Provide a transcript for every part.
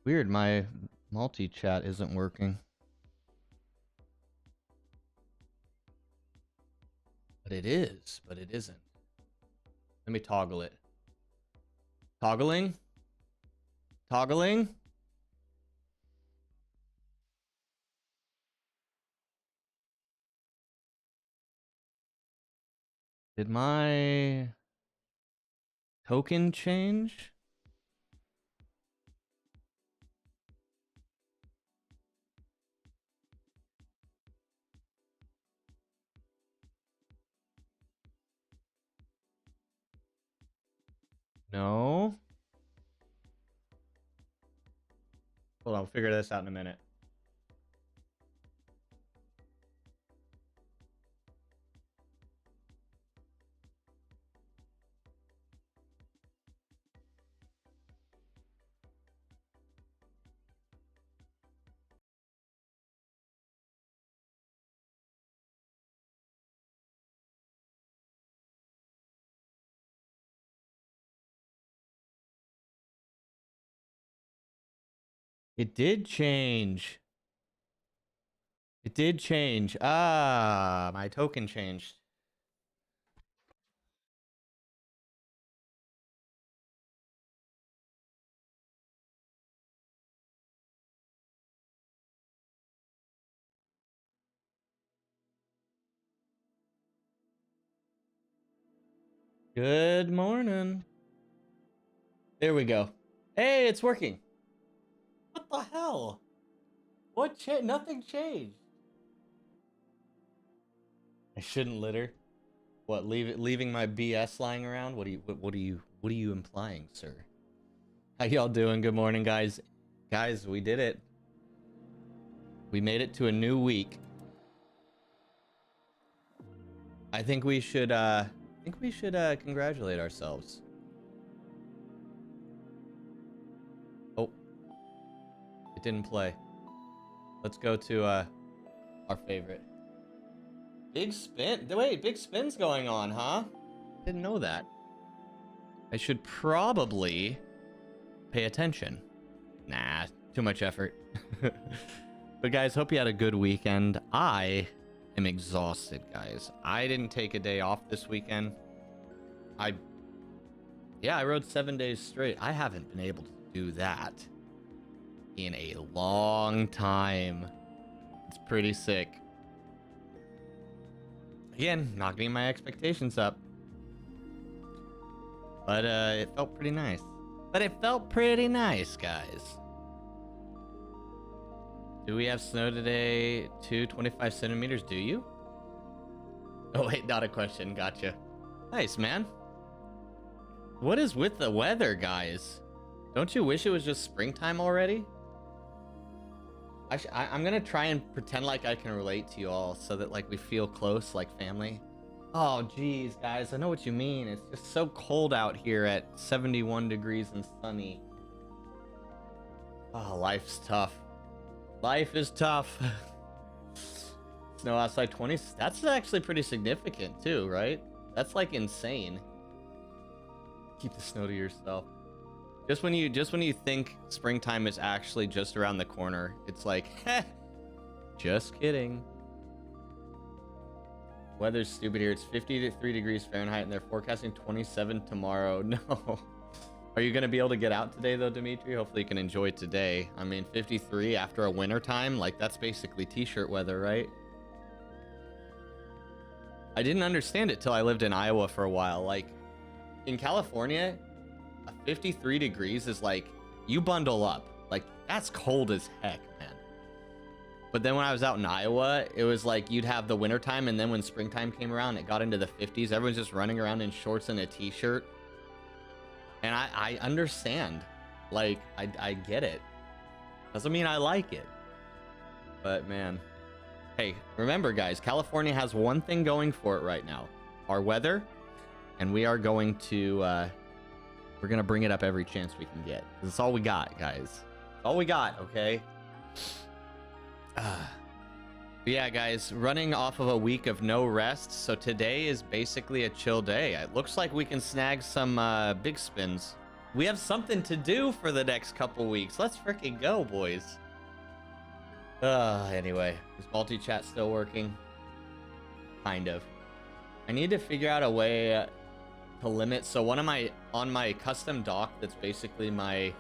Weird, my multi-chat isn't working. But it is, but it isn't. Let me toggle it. Toggling? Toggling? Did my token change? No. Hold on, I'll figure this out in a minute. It did change. It did change. Ah, my token changed. Good morning. There we go. Hey, it's working. What the hell? What changed? Nothing changed. I shouldn't litter. What? Leaving my BS lying around? What are you implying, sir? How y'all doing? Good morning, guys. Guys, we did it. We made it to a new week. I think we should congratulate ourselves. Oh, it didn't play. Let's go to our favorite. Big spin. Wait, big spin's going on, huh? Didn't know that. I should probably pay attention. Nah, too much effort. But guys, hope you had a good weekend. I am exhausted, guys. I didn't take a day off this weekend. I rode 7 days straight. I haven't been able to do that in a long time. It's pretty sick. Again, not getting my expectations up. But it felt pretty nice. Guys. Do we have snow today? 25 centimeters, do you? Oh, wait, not a question. Gotcha. Nice, man. What is with the weather, guys? Don't you wish it was just springtime already? I'm gonna try and pretend like I can relate to you all so that like we feel close, like family. Oh, geez, guys, I know what you mean. It's just so cold out here at 71 degrees and sunny. Oh, life's tough. Life is tough. Snow outside 20s. That's actually pretty significant too, right? That's like insane. Keep the snow to yourself. Just when you think springtime is actually just around the corner, it's like, heh, just kidding. Weather's stupid here. It's 53 degrees Fahrenheit, and they're forecasting 27 tomorrow. No. Are you going to be able to get out today, though, Dimitri? Hopefully you can enjoy today. I mean, 53 after a winter time, like, that's basically t-shirt weather, right? I didn't understand it till I lived in Iowa for a while. Like, in California, 53 degrees is like, you bundle up. Like, that's cold as heck, man. But then when I was out in Iowa, it was like you'd have the winter time, and then when springtime came around, it got into the 50s. Everyone's just running around in shorts and a t-shirt. And I understand. Like, I get it. Doesn't mean I like it. But, man. Hey, remember, guys, California has one thing going for it right now. Our weather. And we are going to... we're going to bring it up every chance we can get. That's all we got, guys. That's all we got, okay? Yeah, guys, running off of a week of no rest, so today is basically a chill day. It looks like we can snag some big spins. We have something to do for the next couple weeks. Let's freaking go, boys. Anyway, is multi-chat still working? Kind of. I need to figure out a way to limit. So on my custom dock, that's basically my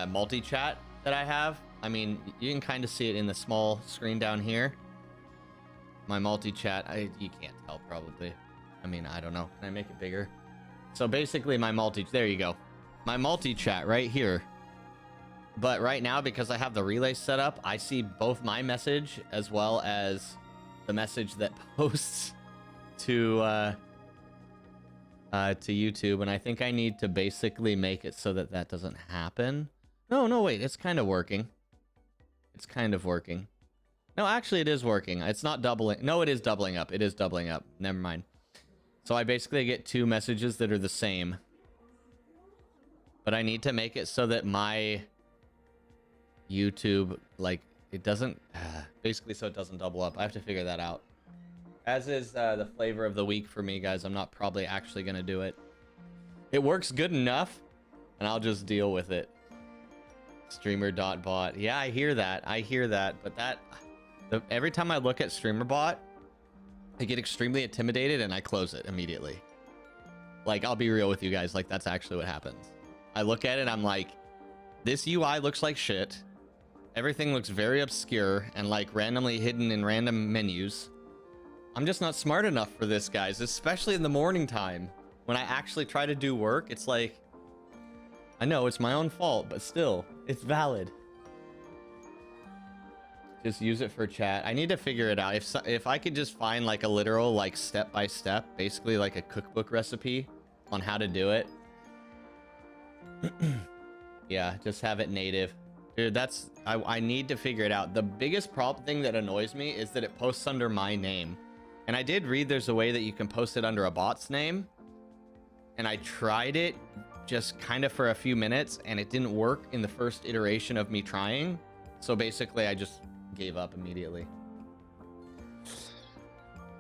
multi-chat that I have. I mean, you can kind of see it in the small screen down here. My multi-chat, you can't tell probably. I mean, I don't know. Can I make it bigger? So basically there you go. My multi-chat right here. But right now, because I have the relay set up, I see both my message as well as the message that posts to YouTube. And I think I need to basically make it so that that doesn't happen. No, wait, it's kind of working. It's kind of working. No, actually it is working. It's not doubling. No, it is doubling up. It is doubling up. Never mind. So I basically get two messages that are the same. But I need to make it so that my YouTube, like, it doesn't, basically so it doesn't double up. I have to figure that out. As is the flavor of the week for me, guys. I'm not probably actually going to do it. It works good enough, and I'll just deal with it. Streamer.bot. Yeah, I hear that. I hear that. But every time I look at StreamerBot, I get extremely intimidated and I close it immediately. Like, I'll be real with you guys. Like, that's actually what happens. I look at it, I'm like, this UI looks like shit. Everything looks very obscure and like randomly hidden in random menus. I'm just not smart enough for this, guys, especially in the morning time. When I actually try to do work, it's like, I know it's my own fault, but still, it's valid. Just use it for chat. I need to figure it out. If I could just find like a literal, like step by step, basically like a cookbook recipe on how to do it. Yeah, just have it native. Dude, I need to figure it out. The biggest thing that annoys me is that it posts under my name. And I did read there's a way that you can post it under a bot's name. And I tried it just kind of for a few minutes and it didn't work in the first iteration of me trying. So basically I just gave up immediately.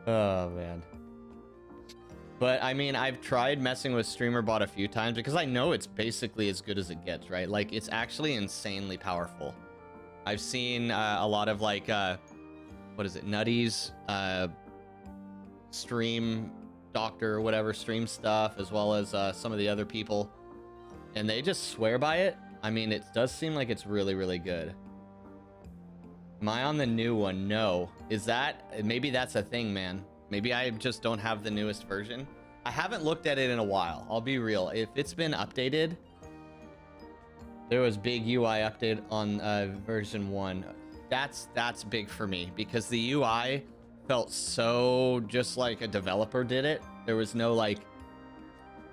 Oh, man. But I mean, I've tried messing with StreamerBot a few times because I know it's basically as good as it gets, right? Like, it's actually insanely powerful. I've seen a lot of like, what is it? Nutty's stream doctor, whatever, stream stuff, as well as some of the other people. And they just swear by it. I mean, it does seem like it's really, really good. Am I on the new one? No. Is that, maybe that's a thing, man. Maybe I just don't have the newest version. I haven't looked at it in a while. I'll be real. If it's been updated, there was big UI update on version 1. That's big for me because the UI felt so just like a developer did it. There was no like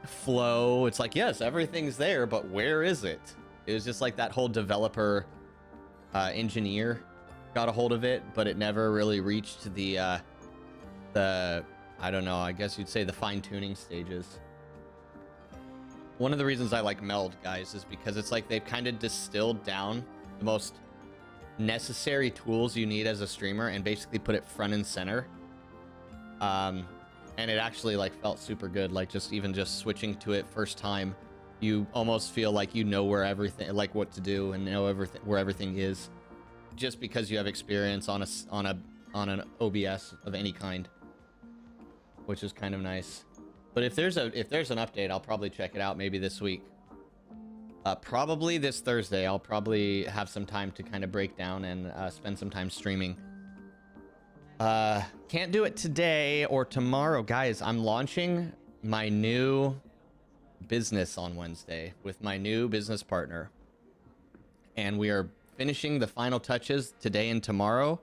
flow. It's like, yes, everything's there, but where is it? It was just like that whole developer engineer got a hold of it, but it never really reached the I don't know, I guess you'd say the fine-tuning stages. One of the reasons I like Meld, guys, is because it's like they've kind of distilled down the most necessary tools you need as a streamer and basically put it front and center. And it actually like felt super good. Like just switching to it first time, you almost feel like you know where everything, like what to do and know everything, where everything is, just because you have experience on an OBS of any kind, which is kind of nice. But if there's an update, I'll probably check it out maybe this week. Probably this Thursday. I'll probably have some time to kind of break down and spend some time streaming. Can't do it today or tomorrow, guys. I'm launching my new business on Wednesday with my new business partner, and we are finishing the final touches today and tomorrow.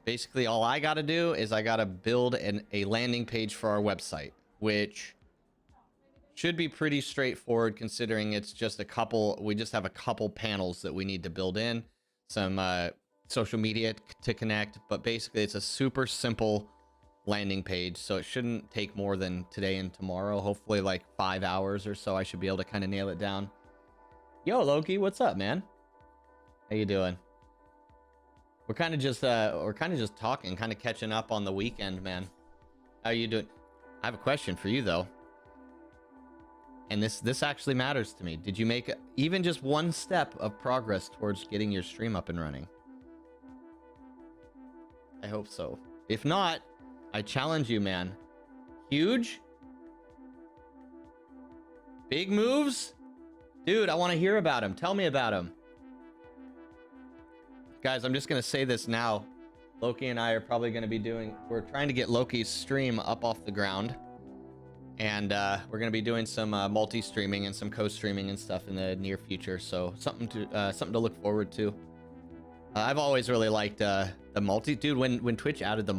Basically, all I got to do is I got to build a landing page for our website, which should be pretty straightforward considering it's just we just have a couple panels that we need to build in, some social media to connect, but basically it's a super simple landing page, so it shouldn't take more than today and tomorrow. Hopefully like 5 hours or so I should be able to kind of nail it down. Yo, Loki, what's up, man? How you doing? We're kind of just talking, kind of catching up on the weekend, man. How you doing? I have a question for you though. And this actually matters to me. Did you make even just one step of progress towards getting your stream up and running? I hope so. If not, I challenge you, man. Huge? Big moves? Dude, I want to hear about him. Tell me about him. Guys, I'm just going to say this now. Loki and I are probably going to be we're trying to get Loki's stream up off the ground. And we're going to be doing some multi-streaming and some co-streaming and stuff in the near future. So something to look forward to. I've always really liked the multi. Dude, when Twitch added the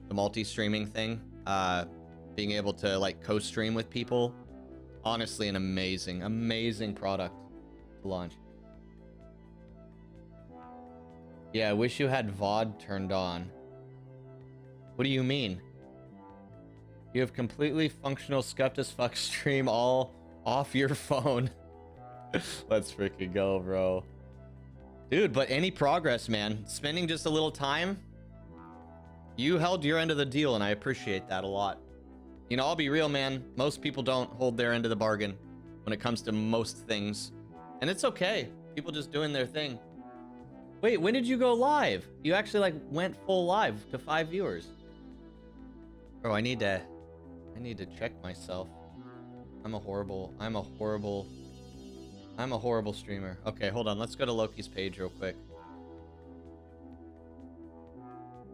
multi-streaming thing, being able to like co-stream with people, honestly, an amazing product to launch. Yeah, I wish you had VOD turned on. What do you mean? You have completely functional scuffed as fuck stream all off your phone. Let's freaking go, bro. Dude, but any progress, man. Spending just a little time. You held your end of the deal, and I appreciate that a lot. You know, I'll be real, man. Most people don't hold their end of the bargain when it comes to most things. And it's okay. People just doing their thing. Wait, when did you go live? You actually, like, went full live to 5 viewers. Bro, I need to check myself. I'm a horrible streamer. Okay, hold on. Let's go to Loki's page real quick.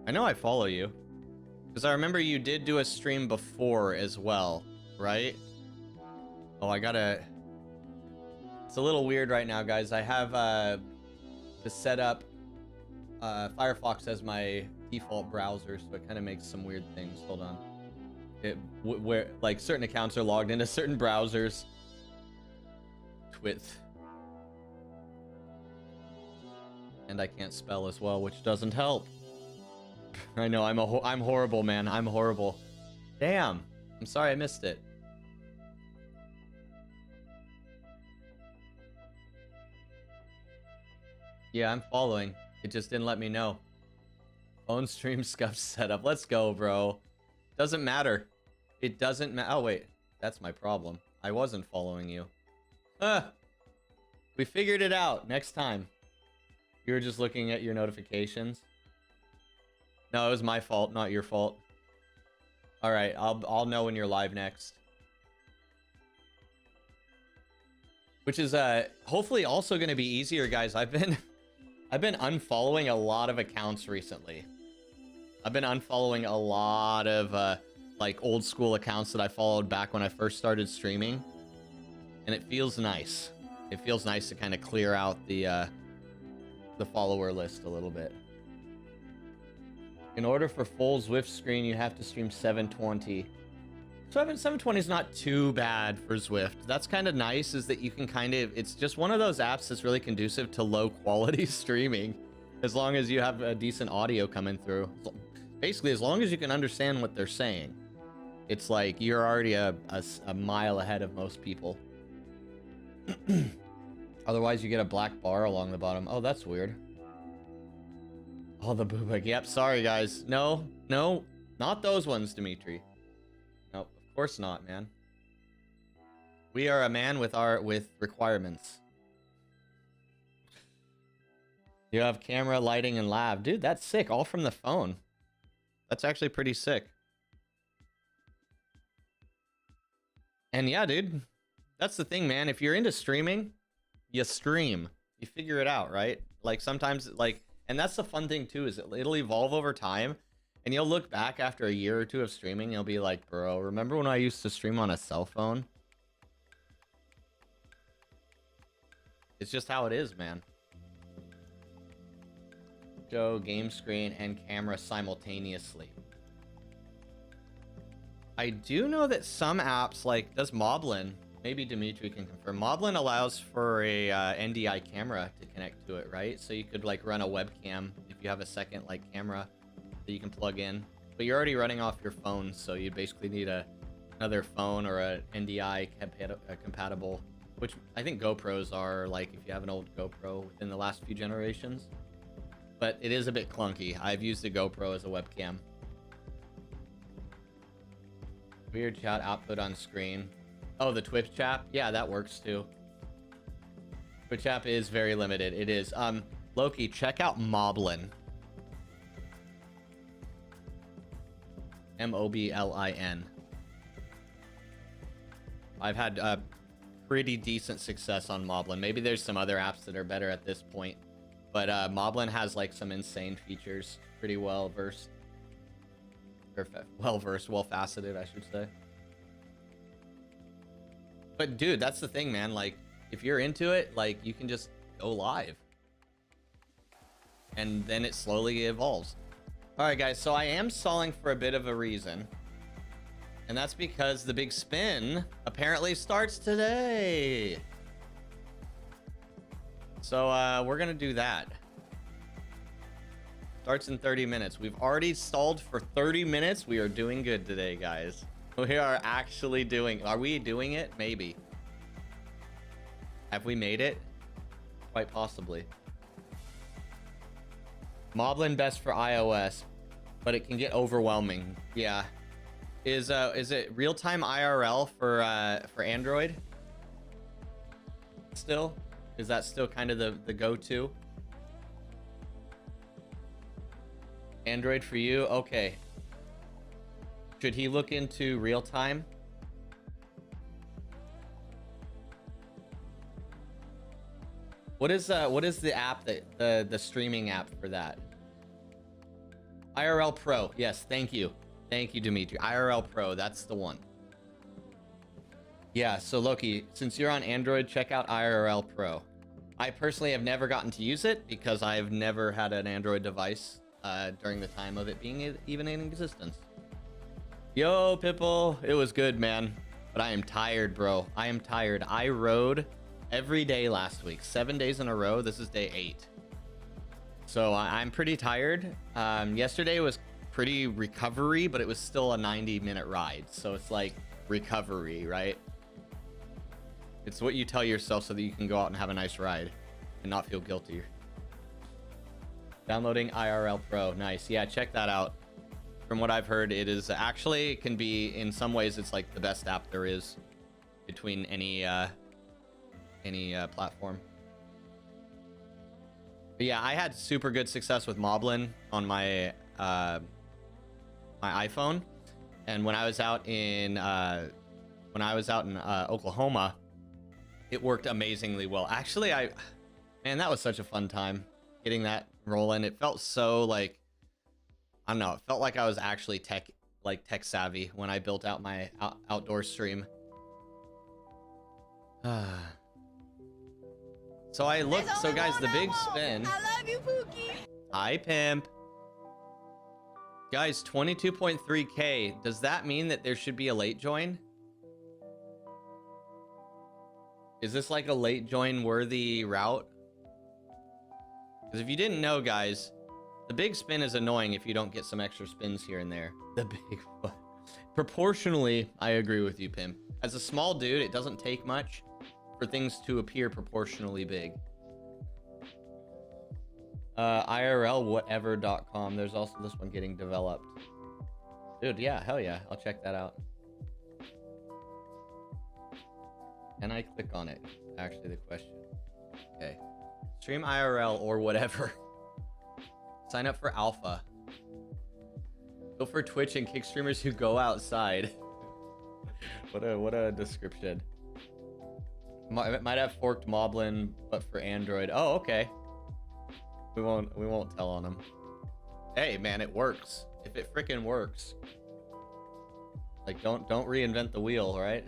I know I follow you. Because I remember you did do a stream before as well, right? Oh, it's a little weird right now, guys. I have to set up Firefox as my default browser, so it kind of makes some weird things. Hold on. Where like certain accounts are logged into certain browsers. Twith. And I can't spell as well, which doesn't help. I know, I'm horrible, man. I'm horrible. Damn. I'm sorry I missed it. Yeah, I'm following. It just didn't let me know. Phone stream scuff setup. Let's go, bro. Doesn't matter. It doesn't matter. Oh, wait. That's my problem. I wasn't following you. We figured it out. Next time. You were just looking at your notifications. No, it was my fault, not your fault. All right, I'll know when you're live next. Which is hopefully also going to be easier, guys. I've been unfollowing a lot of accounts recently. I've been unfollowing a lot of like old school accounts that I followed back when I first started streaming, and it feels nice. It feels nice to kind of clear out the follower list a little bit. In order for full Zwift screen, you have to stream 720. So 720 is not too bad for Zwift. That's kind of nice, is that you can kind of, it's just one of those apps that's really conducive to low quality streaming, as long as you have a decent audio coming through. Basically, as long as you can understand what they're saying, it's like you're already a mile ahead of most people. Otherwise, you get a black bar along the bottom. Oh, that's weird. Oh, the boobag. Yep, sorry, guys. No, not those ones, Dimitri. Nope, of course not, man. We are a man with requirements. You have camera, lighting, and lab. Dude, that's sick. All from the phone. That's actually pretty sick. And yeah, dude, that's the thing, man. If you're into streaming, you stream. You figure it out, right? Like sometimes, like, and that's the fun thing too, is it'll evolve over time. And you'll look back after a year or two of streaming, you'll be like, bro, remember when I used to stream on a cell phone? It's just how it is, man. Show game screen and camera simultaneously. I do know that some apps, like, does Moblin, maybe Dimitri can confirm, Moblin allows for a NDI camera to connect to it, right? So you could like run a webcam if you have a second like camera that you can plug in, but you're already running off your phone, so you basically need another phone or a NDI compatible, which I think GoPros are, like, if you have an old GoPro within the last few generations. But it is a bit clunky. I've used a GoPro as a webcam. Weird chat output on screen. Oh, the Twitch app? Yeah, that works too. Twitch app is very limited. It is. Loki, check out Moblin. Moblin. I've had pretty decent success on Moblin. Maybe there's some other apps that are better at this point, but Moblin has like some insane features. Pretty well versed, or well faceted, I should say. But dude, that's the thing, man. Like, if you're into it, like, you can just go live, and then it slowly evolves. All right, guys. So I am stalling for a bit of a reason. And that's because the big spin apparently starts today. So we're gonna do that. Starts in 30 minutes. We've already stalled for 30 minutes. We are doing good today, guys. We are actually doing. Are we doing it? Maybe. Have we made it? Quite possibly. Moblin best for iOS, but it can get overwhelming. Yeah. Is it real-time IRL for Android? Still? Is that still kind of the go-to? Android for you? Okay. Should he look into real-time? What is the app that the streaming app for that? IRL Pro. Yes, thank you. Thank you, Dimitri. IRL Pro, that's the one. Yeah, so Loki, since you're on Android, check out IRL Pro. I personally have never gotten to use it because I've never had an Android device during the time of it being even in existence. Yo, Pipple, it was good, man. But I am tired, bro. I am tired. I rode every day last week, 7 days in a row. This is day 8. So I'm pretty tired. Yesterday was pretty recovery, but it was still a 90-minute ride. So it's like recovery, right? It's what you tell yourself so that you can go out and have a nice ride and not feel guilty. Downloading IRL Pro. Nice. Yeah, check that out. From what I've heard, it is actually, it can be, in some ways, it's like the best app there is between any platform. But yeah, I had super good success with Moblin on my my iPhone, and when I was out in Oklahoma, it worked amazingly well. Actually, man, that was such a fun time getting that rolling. It felt so like, I don't know, it felt like I was actually tech savvy when I built out my outdoor stream. So I looked. So guys, the big spin. I love you, Pookie. Hi, pimp. Guys, 22.3K. Does that mean that there should be a late join? Is this like a late join worthy route? Because if you didn't know, guys, the big spin is annoying if you don't get some extra spins here and there. The big one. Proportionally, I agree with you, Pimp. As a small dude, it doesn't take much for things to appear proportionally big. IRLwhatever.com. There's also this one getting developed. Dude, yeah, hell yeah. I'll check that out. Can I click on it? Actually, the question. Okay. Stream IRL or whatever. Sign up for alpha. Go for Twitch and kick streamers who go outside. What a description. Might have forked Moblin, but for Android. Oh, okay. We won't tell on them. Hey, man, it works. If it frickin' works. Like, don't reinvent the wheel, right?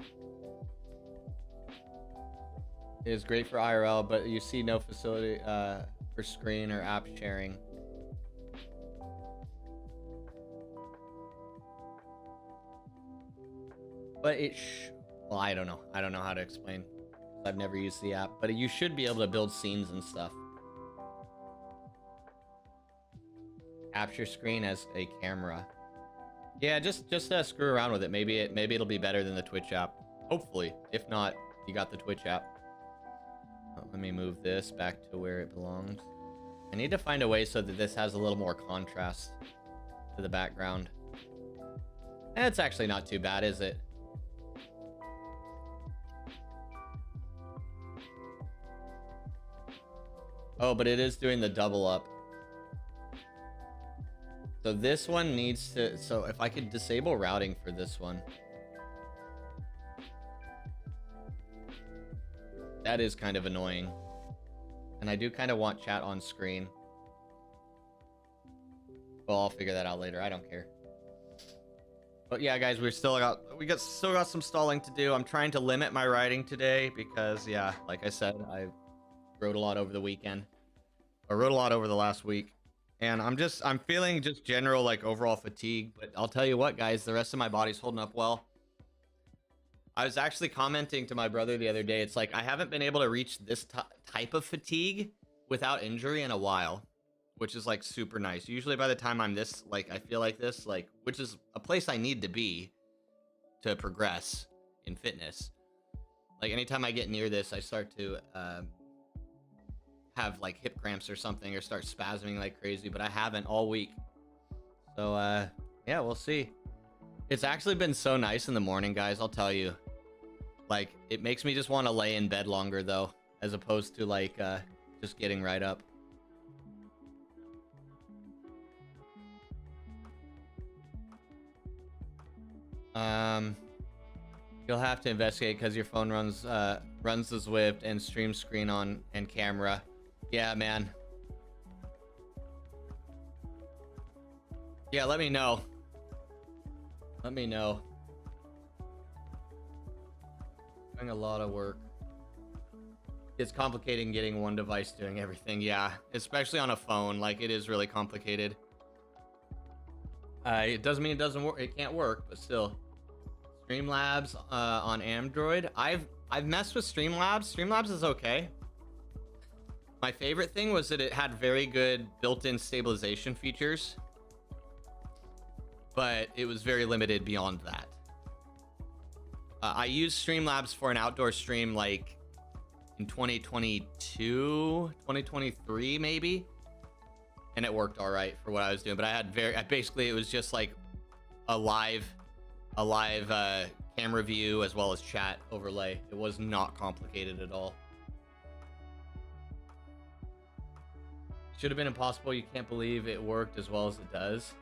It is great for IRL, but you see no facility for screen or app sharing. But well, I don't know. I don't know how to explain. I've never used the app, but you should be able to build scenes and stuff. Capture screen as a camera. Yeah, just screw around with it. Maybe it'll be better than the Twitch app. Hopefully. If not, you got the Twitch app. Let me move this back to where it belongs. I need to find a way so that this has a little more contrast to the background. And it's actually not too bad, is it? Oh, but it is doing the double up. So this one needs to, so if I could disable routing for this one. That is kind of annoying. And I do kind of want chat on screen. Well, I'll figure that out later. I don't care. But yeah, guys, we still got some stalling to do. I'm trying to limit my writing today because, yeah, like I said, I wrote a lot over the weekend. I wrote a lot over the last week. And I'm feeling just general, like, overall fatigue. But I'll tell you what, guys, the rest of my body's holding up well. I was actually commenting to my brother the other day. It's like, I haven't been able to reach this type of fatigue without injury in a while, which is like super nice. Usually by the time I'm this, like, I feel like this, like, which is a place I need to be to progress in fitness. Like, anytime I get near this, I start to have like hip cramps or something, or start spasming like crazy, but I haven't all week. So yeah, we'll see. It's actually been so nice in the morning, guys, I'll tell you. Like, it makes me just want to lay in bed longer, though, as opposed to, like, just getting right up. You'll have to investigate because your phone runs the Zwift and stream screen on and camera. Yeah, man. Yeah, let me know. Let me know. Doing a lot of work. It's complicated getting one device doing everything. Yeah, especially on a phone. Like, it is really complicated. It doesn't mean it doesn't work. It can't work, but still. Streamlabs on Android. I've messed with Streamlabs. Streamlabs is okay. My favorite thing was that it had very good built-in stabilization features, but it was very limited beyond that. I used Streamlabs for an outdoor stream like in 2022, 2023 maybe, and it worked all right for what I was doing. But I had basically, it was just like a live camera view as well as chat overlay. It was not complicated at all. Should have been impossible. You can't believe it worked as well as it does.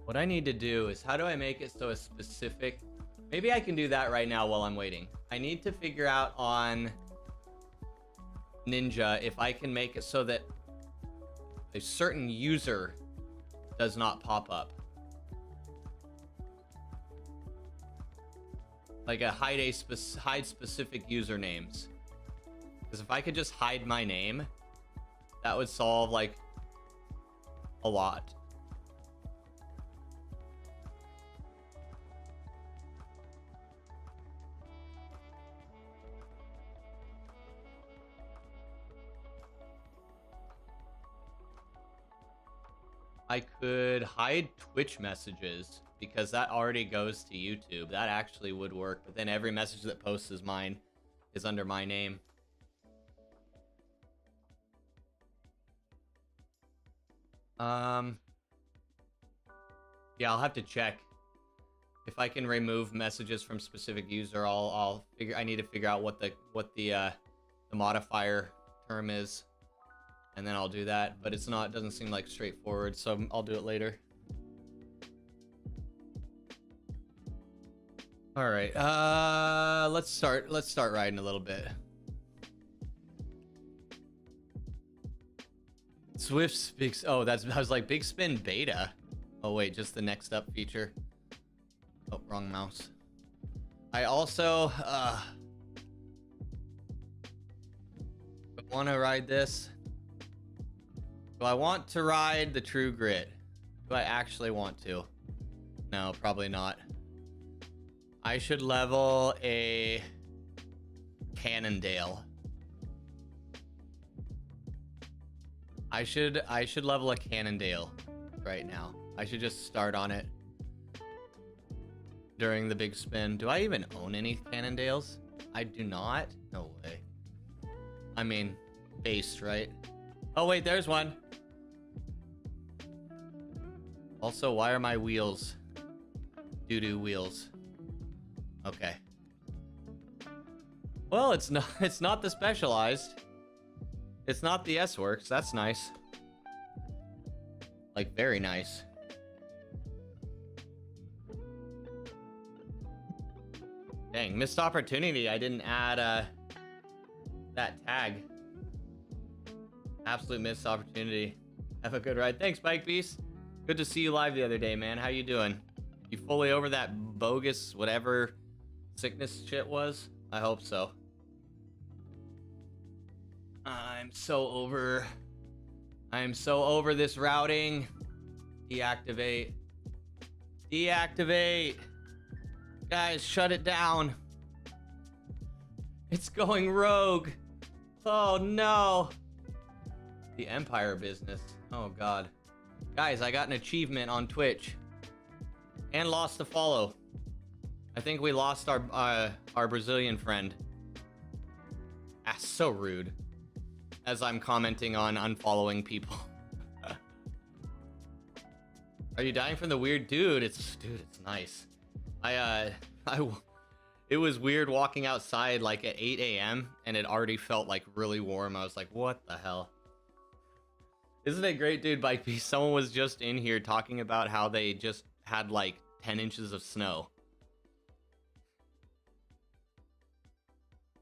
What I need to do is, how do I make it so a specific... Maybe I can do that right now while I'm waiting. I need to figure out on Ninja if I can make it so that a certain user does not pop up. Like a hide specific usernames. Because if I could just hide my name, that would solve like a lot. I could hide Twitch messages because that already goes to YouTube. That actually would work, but then every message that posts is mine, is under my name. Yeah, I'll have to check if I can remove messages from specific user. I'll figure. I need to figure out what the modifier term is. And then I'll do that, but it doesn't seem like straightforward, so I'll do it later. All right, let's start riding a little bit. Zwift speaks. Oh, I was like Big Spin beta. Oh wait, just the next up feature. Oh, wrong mouse. I also want to ride this. Do I want to ride the True Grit? Do I actually want to? No, probably not. I should level a Cannondale. I should level a Cannondale right now. I should just start on it during the big spin. Do I even own any Cannondales? I do not. No way. I mean, based, right? Oh wait, there's one. Also, why are my wheels doo-doo wheels? Okay. Well, it's not the Specialized. It's not the S-Works. That's nice. Like, very nice. Dang, missed opportunity. I didn't add that tag. Absolute missed opportunity. Have a good ride. Thanks, Bike Beast. Good to see you live the other day, man. How you doing? You fully over that bogus whatever sickness shit was? I hope so. I'm so over this routing. Deactivate. Deactivate. Guys, shut it down. It's going rogue. Oh no. The Empire business. Oh god. Guys, I got an achievement on Twitch. And lost a follow. I think we lost our Brazilian friend. Ah, so rude. As I'm commenting on unfollowing people. Are you dying from the weird dude? It's nice. It was weird walking outside like at 8 a.m. and it already felt like really warm. I was like, what the hell? Isn't it great, dude? Bike Beast, someone was just in here talking about how they just had like 10 inches of snow.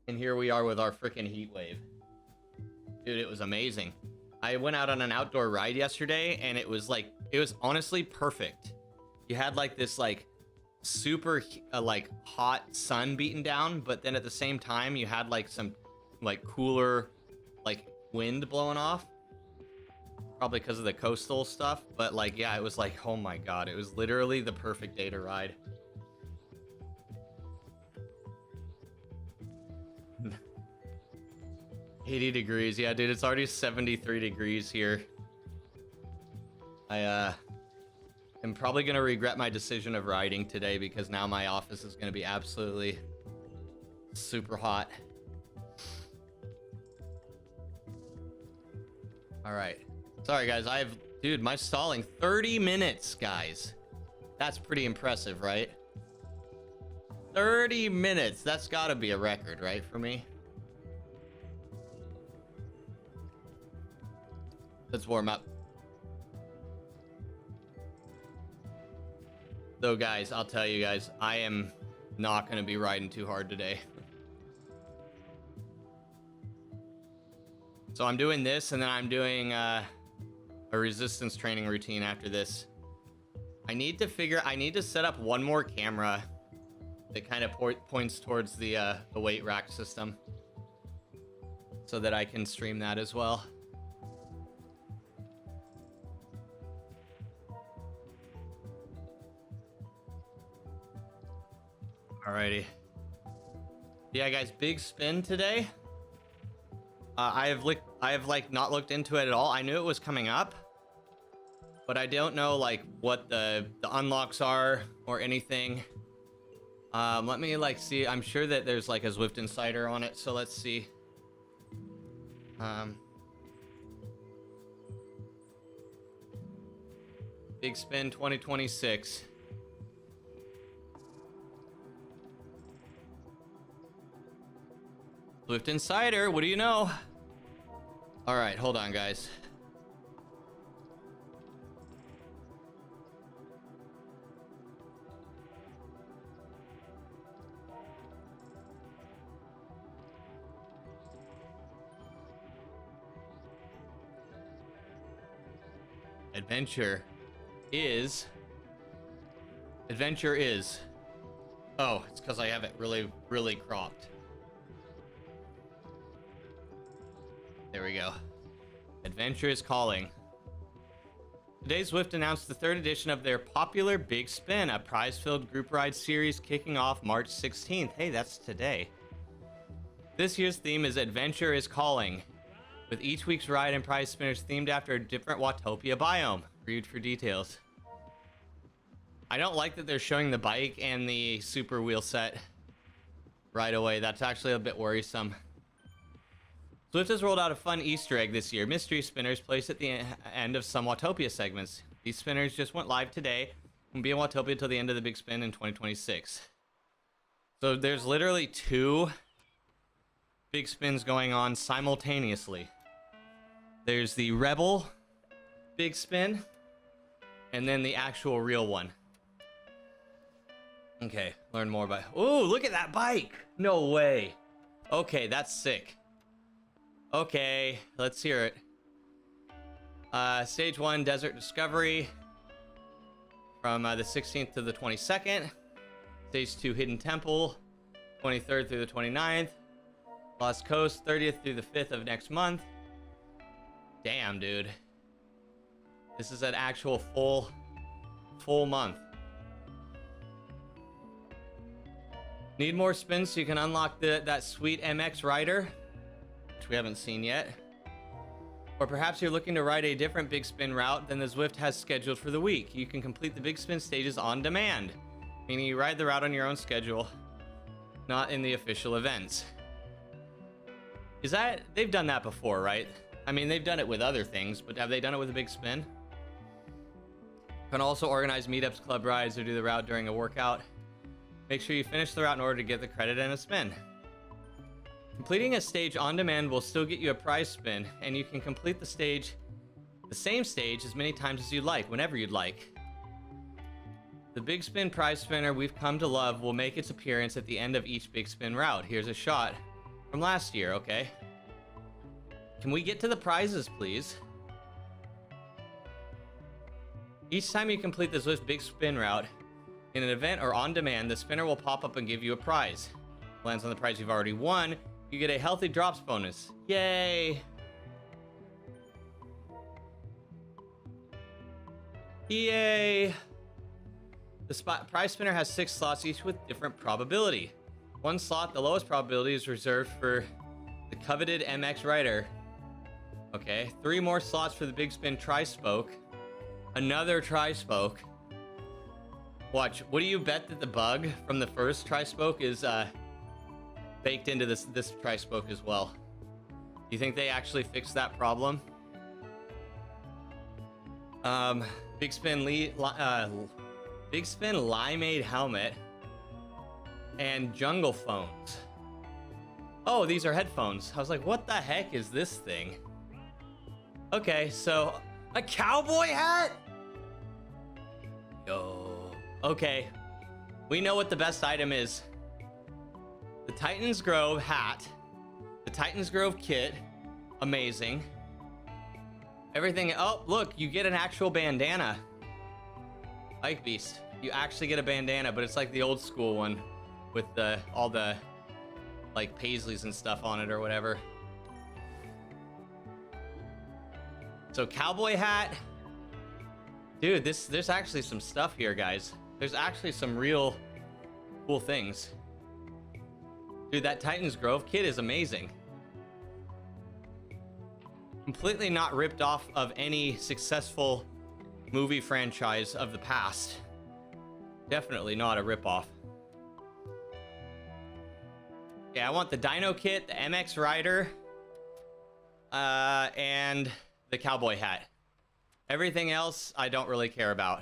And here we are with our freaking heat wave. Dude, it was amazing. I went out on an outdoor ride yesterday and it was honestly perfect. You had like this like super like hot sun beating down, but then at the same time you had like some like cooler like wind blowing off, probably because of the coastal stuff. But like, yeah, it was like, oh my god, it was literally the perfect day to ride. 80 degrees. Yeah, dude, it's already 73 degrees here. I am probably gonna regret my decision of riding today because now my office is gonna be absolutely super hot. All right, sorry guys. Dude, my stalling 30 minutes, guys. That's pretty impressive, right? 30 minutes. That's gotta be a record, right, for me? Let's warm up. Though, guys, I'll tell you guys, I am not going to be riding too hard today. So I'm doing this, and then I'm doing a resistance training routine after this. I need to set up one more camera that kind of points towards the weight rack system so that I can stream that as well. Alrighty. Yeah, guys, big spin today. I have like not looked into it at all. I knew it was coming up, but I don't know like what the unlocks are or anything. Let me like see. I'm sure that there's like a Zwift Insider on it, so let's see. Big spin 2026. Zwift Insider, what do you know? All right, hold on, guys. Adventure is. Oh, it's because I have it really, really cropped. There we go. Adventure is calling. Today, Zwift announced the third edition of their popular Big Spin, a prize-filled group ride series kicking off March 16th. Hey, that's today. This year's theme is Adventure is Calling, with each week's ride and prize spinners themed after a different Watopia biome. Read for details. I don't like that they're showing the bike and the super wheel set right away. That's actually a bit worrisome. Zwift has rolled out a fun Easter egg this year. Mystery spinners placed at the end of some Watopia segments. These spinners just went live today. We'll be in Watopia till the end of the big spin in 2026. So there's literally 2 big spins going on simultaneously. There's the Rebel big spin, and then the actual real one. Okay, learn more about... Ooh, look at that bike! No way. Okay, that's sick. Okay, let's hear it. Stage 1, Desert Discovery. From the 16th to the 22nd. Stage 2, Hidden Temple. 23rd through the 29th. Lost Coast, 30th through the 5th of next month. Damn, dude. This is an actual full month. Need more spins so you can unlock that sweet MX rider, which we haven't seen yet. Or perhaps you're looking to ride a different big spin route than the Zwift has scheduled for the week. You can complete the big spin stages on demand, meaning you ride the route on your own schedule, not in the official events. They've done that before, right? I mean, they've done it with other things, but have they done it with a big spin? Can also organize meetups, club rides, or do the route during a workout. Make sure you finish the route in order to get the credit and a spin. Completing a stage on demand will still get you a prize spin, and you can complete the same stage as many times as you'd like, whenever you'd like. The big spin prize spinner we've come to love will make its appearance at the end of each big spin route. Here's a shot from last year, okay? Can we get to the prizes, please? Each time you complete the Zwift big spin route in an event or on demand, the spinner will pop up and give you a prize. Lands on the prize you've already won, you get a healthy drops bonus. Yay! Yay! The prize spinner has 6 slots, each with different probability. 1 slot, the lowest probability, is reserved for the coveted MX rider. Okay, 3 more slots for the big spin tri-spoke. Another tri-spoke. Watch, what do you bet that the bug from the first tri-spoke is baked into this tri-spoke as well? Do you think they actually fixed that problem? Big spin limeade helmet and jungle phones. Oh, these are headphones. I was like, what the heck is this thing? Okay, so a cowboy hat? Yo. Okay. We know what the best item is. The Titans Grove hat. The Titans Grove kit. Amazing. Everything. Oh, look, you get an actual bandana. Ike Beast. You actually get a bandana, but it's like the old school one with all the like paisleys and stuff on it or whatever. So cowboy hat. Dude, there's actually some stuff here, guys. There's actually some real cool things. Dude, that Titans Grove kit is amazing. Completely not ripped off of any successful movie franchise of the past. Definitely not a ripoff. Yeah, I want the Dino kit, the MX Rider, and the cowboy hat. Everything else, I don't really care about.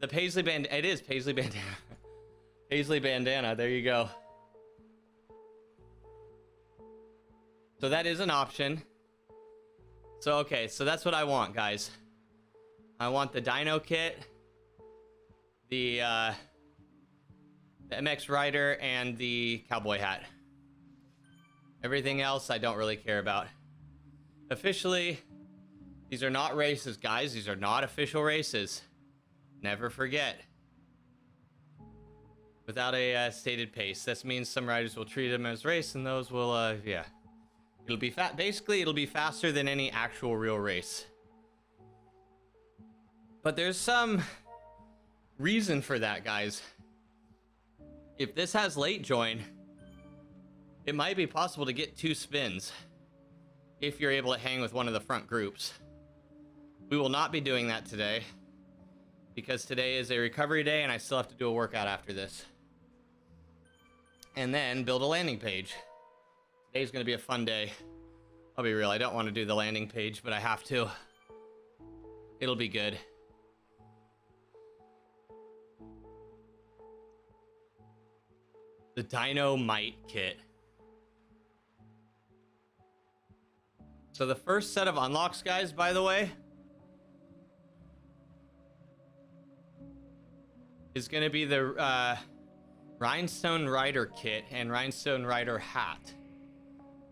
The Paisley band, it is Paisley bandana. Paisley bandana, there you go. So that is an option. So, okay, so that's what I want, guys. I want the Dino kit, the MX Rider, and the cowboy hat. Everything else, I don't really care about. Officially, these are not races, guys. These are not official races. Never forget. Without a stated pace. This means some riders will treat them as race, and those will, yeah. It'll be basically, it'll be faster than any actual real race. But there's some reason for that, guys. If this has late join, it might be possible to get 2 spins if you're able to hang with one of the front groups. We will not be doing that today because today is a recovery day and I still have to do a workout after this. And then build a landing page. Today's gonna be a fun day. I'll be real, I don't want to do the landing page, but I have to. It'll be good. The Dynamite kit. So the first set of unlocks, guys, by the way, is going to be the Rhinestone Rider kit and Rhinestone Rider hat.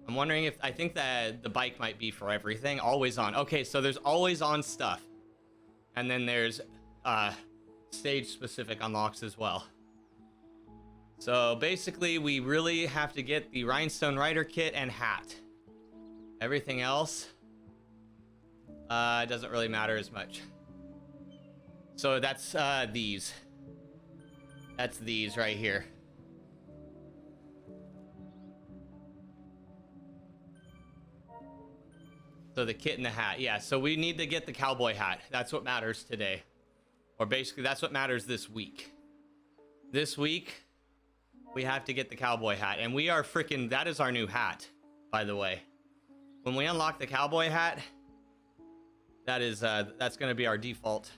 I'm wondering if, I think that the bike might be for everything. Always on. Okay, so there's always on stuff. And then there's stage specific unlocks as well. So basically we really have to get the Rhinestone Rider kit and hat. Everything else doesn't really matter as much. So that's these. That's these right here. So the kit and the hat. Yeah, so we need to get the cowboy hat. That's what matters today. Or basically, that's what matters this week. This week, we have to get the cowboy hat. And we are freaking... That is our new hat, by the way. When we unlock the cowboy hat, that is that's going to be our default.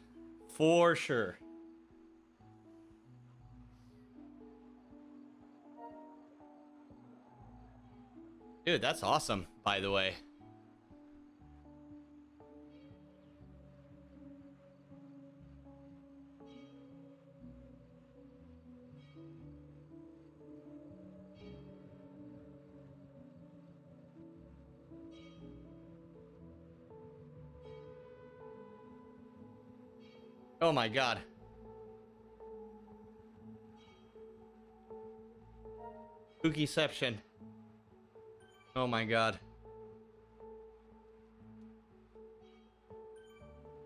For sure. Dude, that's awesome, by the way. Oh my god. Cookieception. Oh my god.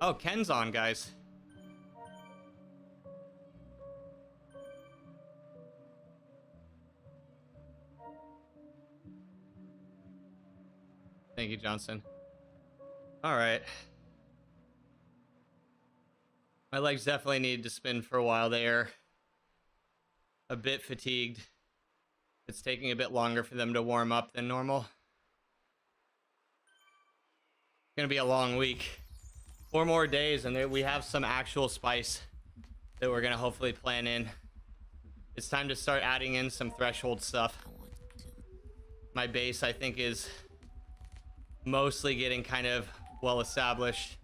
Oh, Ken's on, guys. Thank you, Johnson. All right. My legs definitely needed to spin for a while there. A bit fatigued. It's taking a bit longer for them to warm up than normal. It's gonna be a long week. 4 more days and we have some actual spice that we're gonna hopefully plan in. It's time to start adding in some threshold stuff. My base, I think, is mostly getting kind of well established.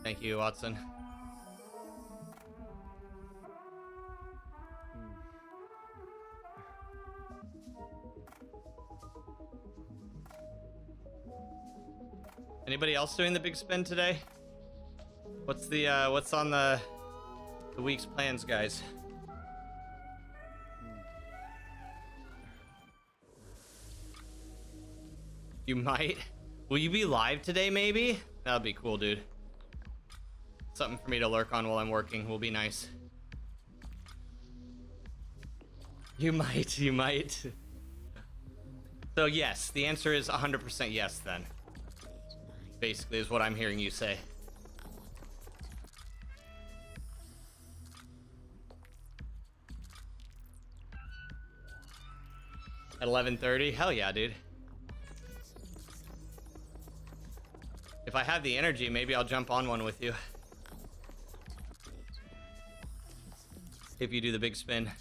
Thank you, Watson. Anybody else doing the big spin today? What's the what's on the week's plans, guys? You might. Will you be live today, maybe? That'd be cool, dude. Something for me to lurk on while I'm working will be nice. You might, you might. So yes, the answer is 100% yes then. Basically is what I'm hearing you say. At 11:30? Hell yeah, dude. If I have the energy, maybe I'll jump on one with you. If you do the big spin.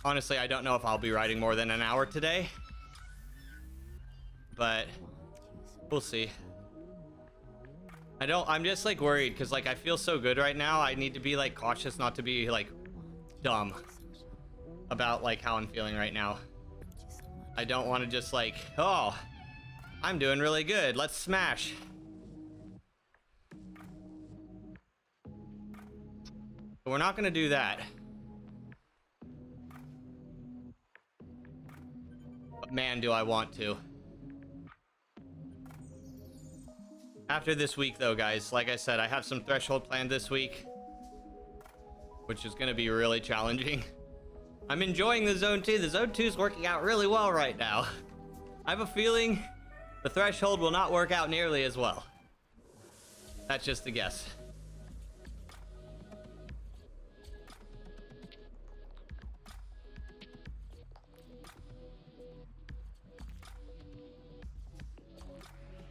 Honestly, I don't know if I'll be riding more than an hour today. But we'll see. I'm just like worried because like I feel so good right now. I need to be like cautious not to be like dumb about like how I'm feeling right now. I don't want to just like, oh, I'm doing really good. Let's smash. But we're not going to do that. But man, do I want to. After this week, though, guys, like I said, I have some threshold planned this week, which is going to be really challenging. I'm enjoying the Zone 2. The Zone 2 is working out really well right now. I have a feeling the threshold will not work out nearly as well. That's just a guess.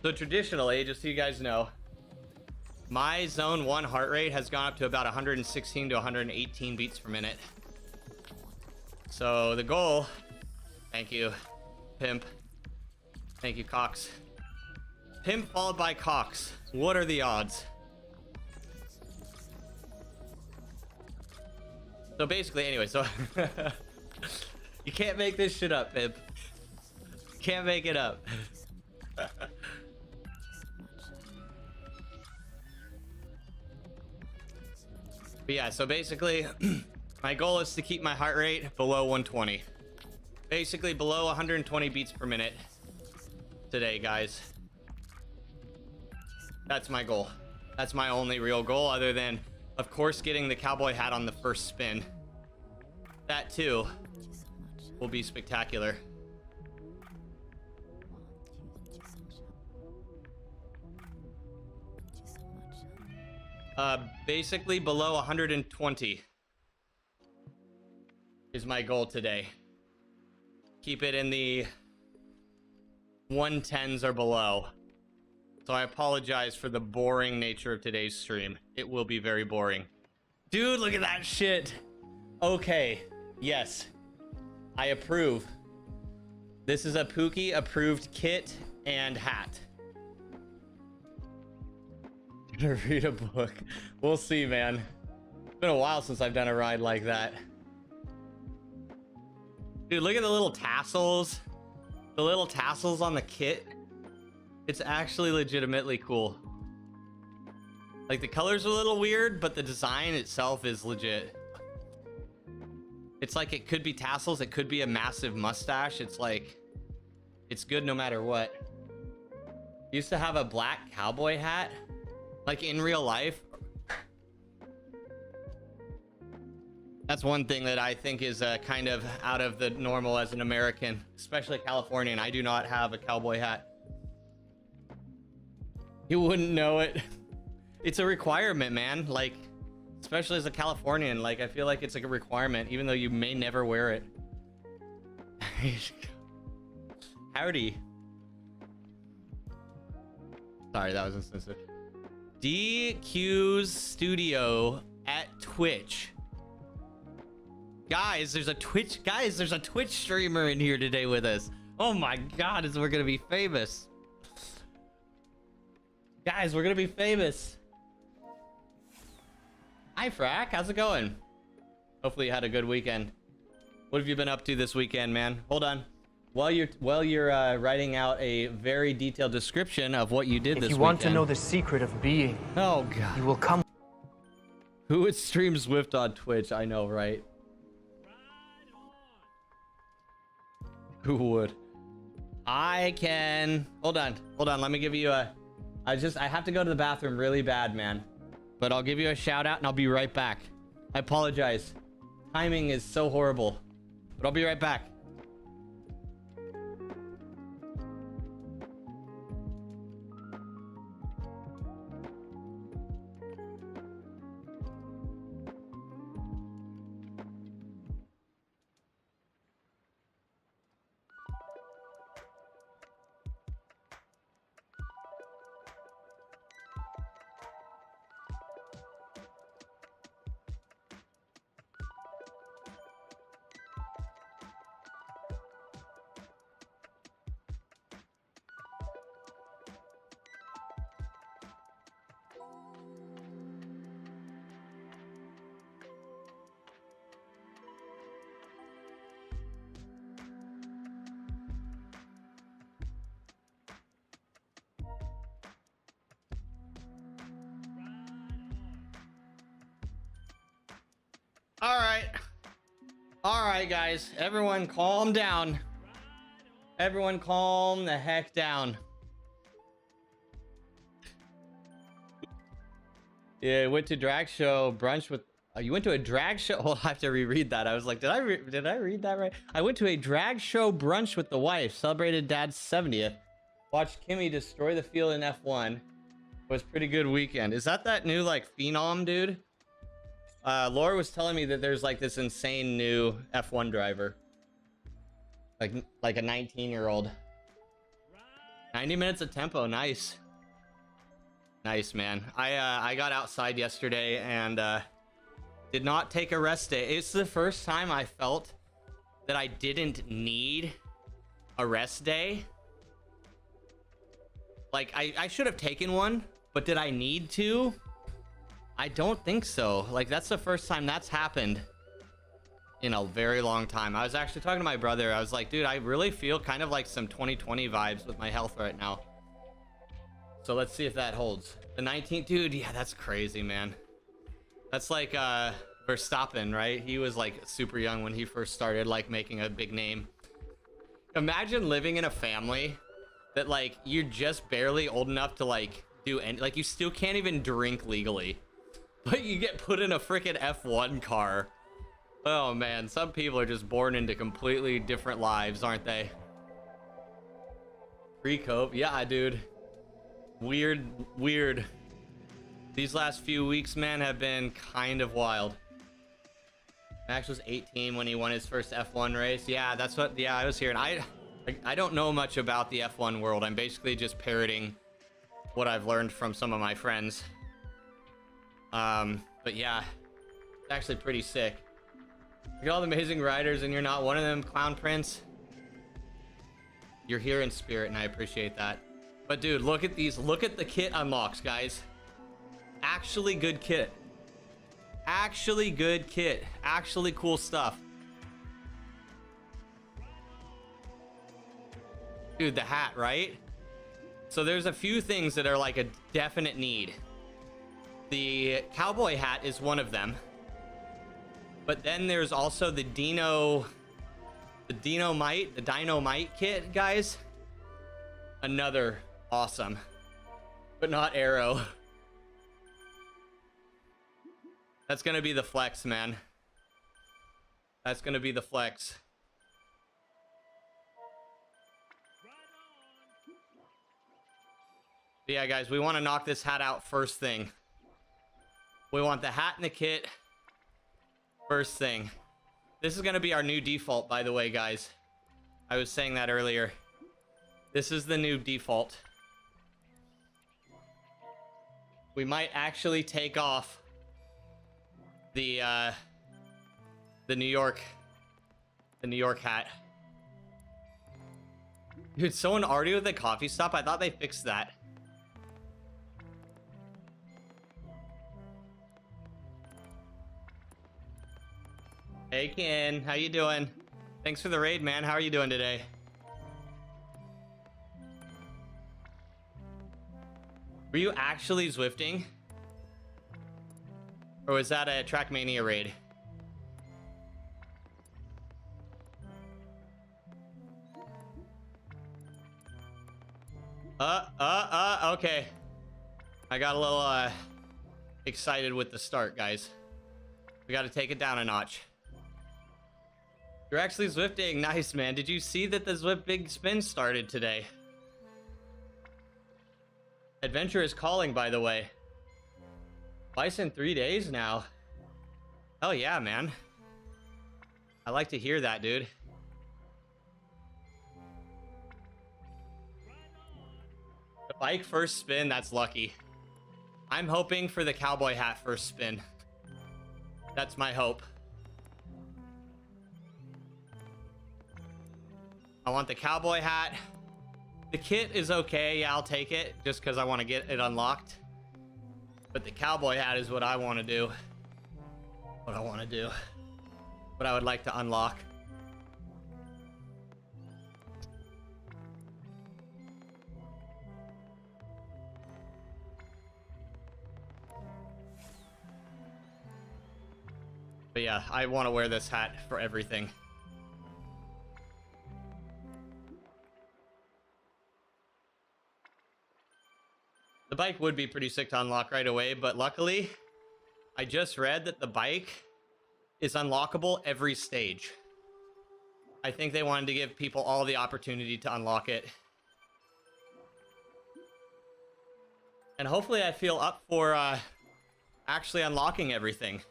So traditionally, just so you guys know, My zone 1 heart rate has gone up to about 116 to 118 beats per minute. So the goal, thank you, Pimp. Thank you, Cox. Pimp followed by Cox. What are the odds? So basically, anyway, so you can't make this shit up, Pimp. Can't make it up. But yeah, so basically, my goal is to keep my heart rate below 120. Basically, below 120 beats per minute today, guys. That's my goal. That's my only real goal, other than, of course, getting the cowboy hat on the first spin. That, too, will be spectacular. Basically below 120 is my goal today. Keep it in the 110s or below. So I apologize for the boring nature of today's stream. It will be very boring. Dude, look at that shit. Okay, yes, I approve. This is a Pookie approved kit and hat. To read a book. We'll see, man. It's been a while since I've done a ride like that. Dude, look at the little tassels. The little tassels on the kit. It's actually legitimately cool. Like, the colors are a little weird, but the design itself is legit. It's like it could be tassels, it could be a massive mustache. It's like, it's good no matter what. Used to have a black cowboy hat. Like in real life. That's one thing that I think is kind of out of the normal as an American, especially Californian. I do not have a cowboy hat. You wouldn't know it. It's a requirement, man. Like, especially as a Californian, like I feel like it's like a requirement, even though you may never wear it. Howdy. Sorry, that was insensitive. DQ's studio at Twitch. Guys, there's a Twitch streamer in here today with us. Oh my god, we're gonna be famous. Guys, we're gonna be famous. Hi Frack, how's it going? Hopefully you had a good weekend. What have you been up to this weekend, man? Hold on. While you're writing out a very detailed description of what you did this weekend. If you want to know the secret of being, oh god, you will come. Who would stream Zwift on Twitch? I know, right? Who would? I can. Hold on. Let me give you a. I have to go to the bathroom really bad, man. But I'll give you a shout out and I'll be right back. I apologize. Timing is so horrible. But I'll be right back. All right, guys. Everyone calm down. Everyone calm the heck down. Yeah, went to drag show brunch with... you went to a drag show? Hold on, I have to reread that. I was like, did I read that right? I went to a drag show brunch with the wife. Celebrated Dad's 70th. Watched Kimmy destroy the field in F1. It was a pretty good weekend. Is that new, like, phenom, dude? Laura was telling me that there's like this insane new F1 driver, like a 19-year-old. 90 minutes of tempo, nice. Nice, man. I got outside yesterday and did not take a rest day. It's the first time I felt that I didn't need a rest day. Like, I should have taken one, but did I need to? I don't think so. Like, that's the first time that's happened in a very long time. I was actually talking to my brother. I was like, dude, I really feel kind of like some 2020 vibes with my health right now. So let's see if that holds. The 19th, dude, yeah, that's crazy, man. That's like Verstappen, right? He was like super young when he first started like making a big name. Imagine living in a family that like you're just barely old enough to like do any, like you still can't even drink legally, but you get put in a freaking F1 car. Oh man, some people are just born into completely different lives, aren't they? Pre-cope, yeah, dude. Weird. These last few weeks, man, have been kind of wild. Max was 18 when he won his first F1 race. Yeah, that's what, yeah, I was hearing. I don't know much about the F1 world. I'm basically just parroting what I've learned from some of my friends. But yeah, it's actually pretty sick. Look at all the amazing riders and you're not one of them, Clown Prince. You're here in spirit and I appreciate that. But dude, look at these. Look at the kit unlocks, guys. Actually good kit. Actually good kit. Actually cool stuff. Dude, the hat, right? So there's a few things that are like a definite need. The cowboy hat is one of them. But then there's also the Dynamite kit, guys. Another awesome. But not arrow. That's gonna be the flex, man. That's gonna be the flex. But yeah, guys, we want to knock this hat out first thing. We want the hat and the kit first thing. This is gonna be our new default, by the way, guys. I was saying that earlier. This is the new default. We might actually take off the New York hat. Dude, someone already with the coffee stop? I thought they fixed that. Hey Ken, how you doing? Thanks for the raid, man. How are you doing today? Were you actually Zwifting? Or was that a Trackmania raid? Okay. I got a little excited with the start, guys. We got to take it down a notch. You're actually Zwifting. Nice, man. Did you see that the Zwift Big Spin started today? Adventure is calling, by the way. Twice in 3 days now. Oh yeah, man. I like to hear that, dude. The bike first spin, that's lucky. I'm hoping for the cowboy hat first spin. That's my hope. I want the cowboy hat. The kit is okay. Yeah, I'll take it just because I want to get it unlocked. But the cowboy hat is what I want to do. What I want to do. What I would like to unlock. But yeah, I want to wear this hat for everything. The bike would be pretty sick to unlock right away, but luckily, I just read that the bike is unlockable every stage. I think they wanted to give people all the opportunity to unlock it. And hopefully I feel up for actually unlocking everything.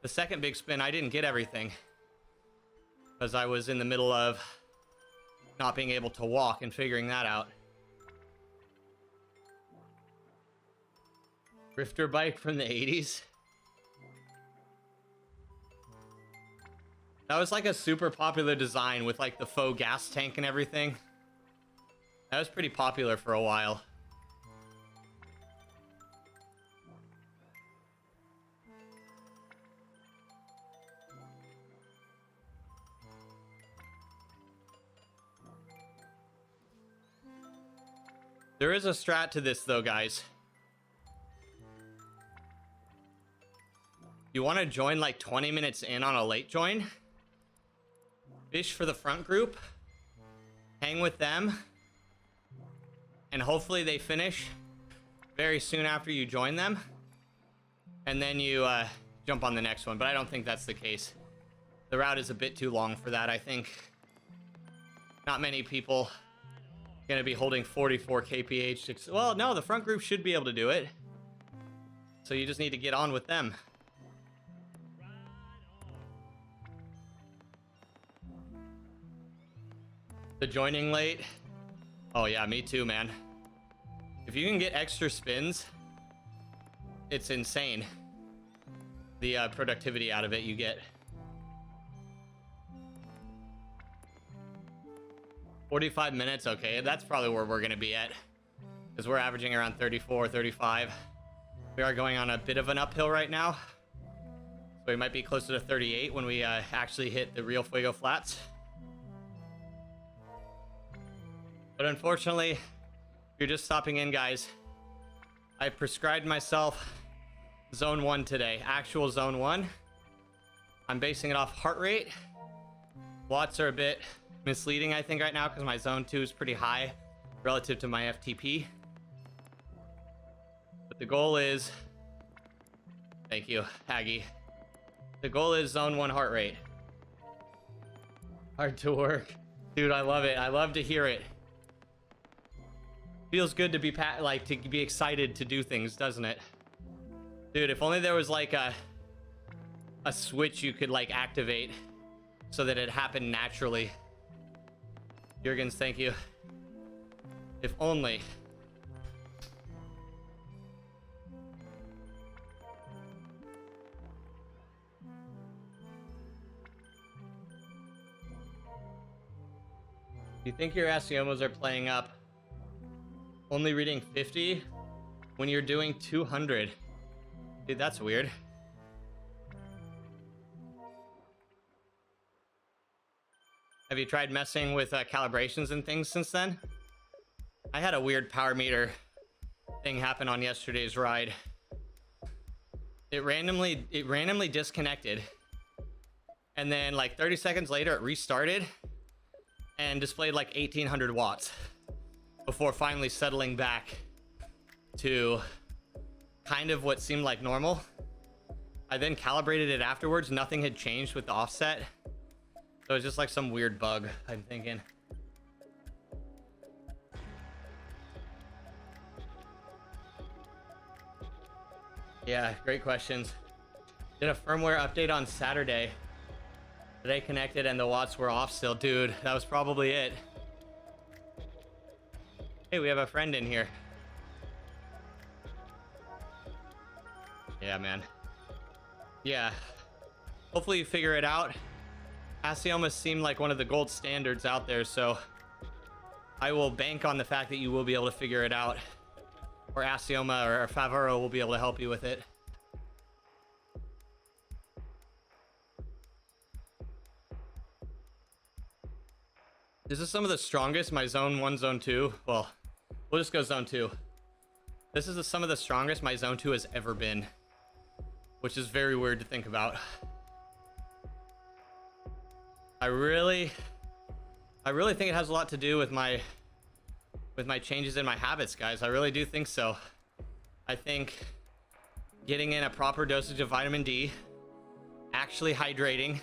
The second big spin, I didn't get everything. Because I was in the middle of not being able to walk and figuring that out. Drifter bike from the 80s. That was like a super popular design with like the faux gas tank and everything. That was pretty popular for a while. There is a strat to this though, guys. You want to join like 20 minutes in on a late join. Fish for the front group. Hang with them. And hopefully they finish very soon after you join them. And then you jump on the next one. But I don't think that's the case. The route is a bit too long for that, I think. Not many people going to be holding 44 kph. Well, no, the front group should be able to do it. So you just need to get on with them. The joining late. Oh yeah, me too, man. If you can get extra spins, it's insane. The productivity out of it you get. 45 minutes, okay, that's probably where we're gonna be at, because we're averaging around 34, 35. We are going on a bit of an uphill right now, so we might be closer to 38 when we actually hit the real Fuego flats. But unfortunately, if you're just stopping in, guys, I prescribed myself zone 1 today, actual zone 1. I'm basing it off heart rate. Watts are a bit misleading, I think, right now, because my zone 2 is pretty high relative to my FTP. But the goal is, thank you, Aggie. The goal is zone 1 heart rate. Hard to work. Dude, I love it. I love to hear it. Feels good to be to be excited to do things, doesn't it? Dude, if only there was like a switch you could like activate so that it happened naturally. Jurgens, thank you. If only. Do you think your Asiomos are playing up? Only reading 50 when you're doing 200. Dude, that's weird. Have you tried messing with calibrations and things since then? I had a weird power meter thing happen on yesterday's ride. It randomly disconnected, and then like 30 seconds later it restarted and displayed like 1800 watts before finally settling back to kind of what seemed like normal. I then calibrated it afterwards. Nothing had changed with the offset. So it's just like some weird bug, I'm thinking. Yeah, great questions. Did a firmware update on Saturday. Today connected and the watts were off still. Dude, that was probably it. Hey, we have a friend in here. Yeah, man. Yeah. Hopefully you figure it out. Asiomas seem like one of the gold standards out there, so I will bank on the fact that you will be able to figure it out. Or Asioma or Favaro will be able to help you with it. This is some of the strongest my zone 1, zone 2. Well, we'll just go zone 2. This is some of the strongest my zone 2 has ever been, which is very weird to think about. I really think it has a lot to do with my changes in my habits, guys. I really do think so. I think getting in a proper dosage of vitamin D, actually hydrating,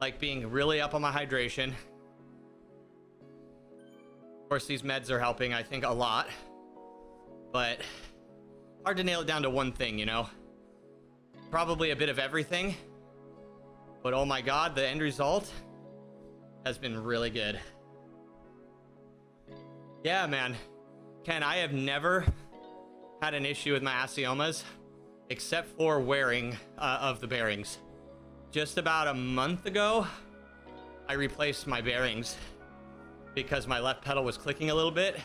like being really up on my hydration. Of course, these meds are helping, I think, a lot, but hard to nail it down to one thing, you know? Probably a bit of everything, but oh my God, the end result has been really good. Yeah, man. Ken, I have never had an issue with my Asiomas, except for wearing of the bearings. Just about a month ago, I replaced my bearings because my left pedal was clicking a little bit.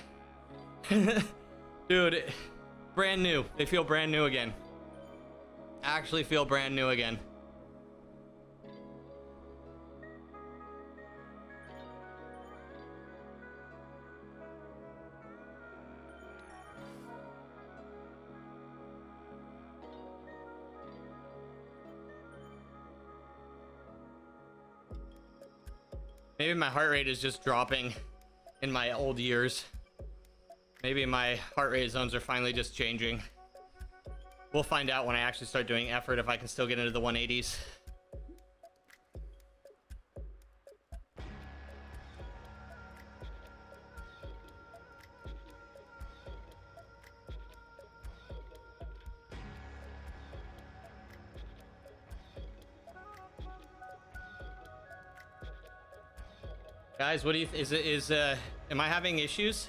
Dude, brand new. They feel brand new again. Actually feel brand new again. Maybe my heart rate is just dropping in my old years. Maybe my heart rate zones are finally just changing. We'll find out when I actually start doing effort if I can still get into the 180s. Guys, what do you am I having issues?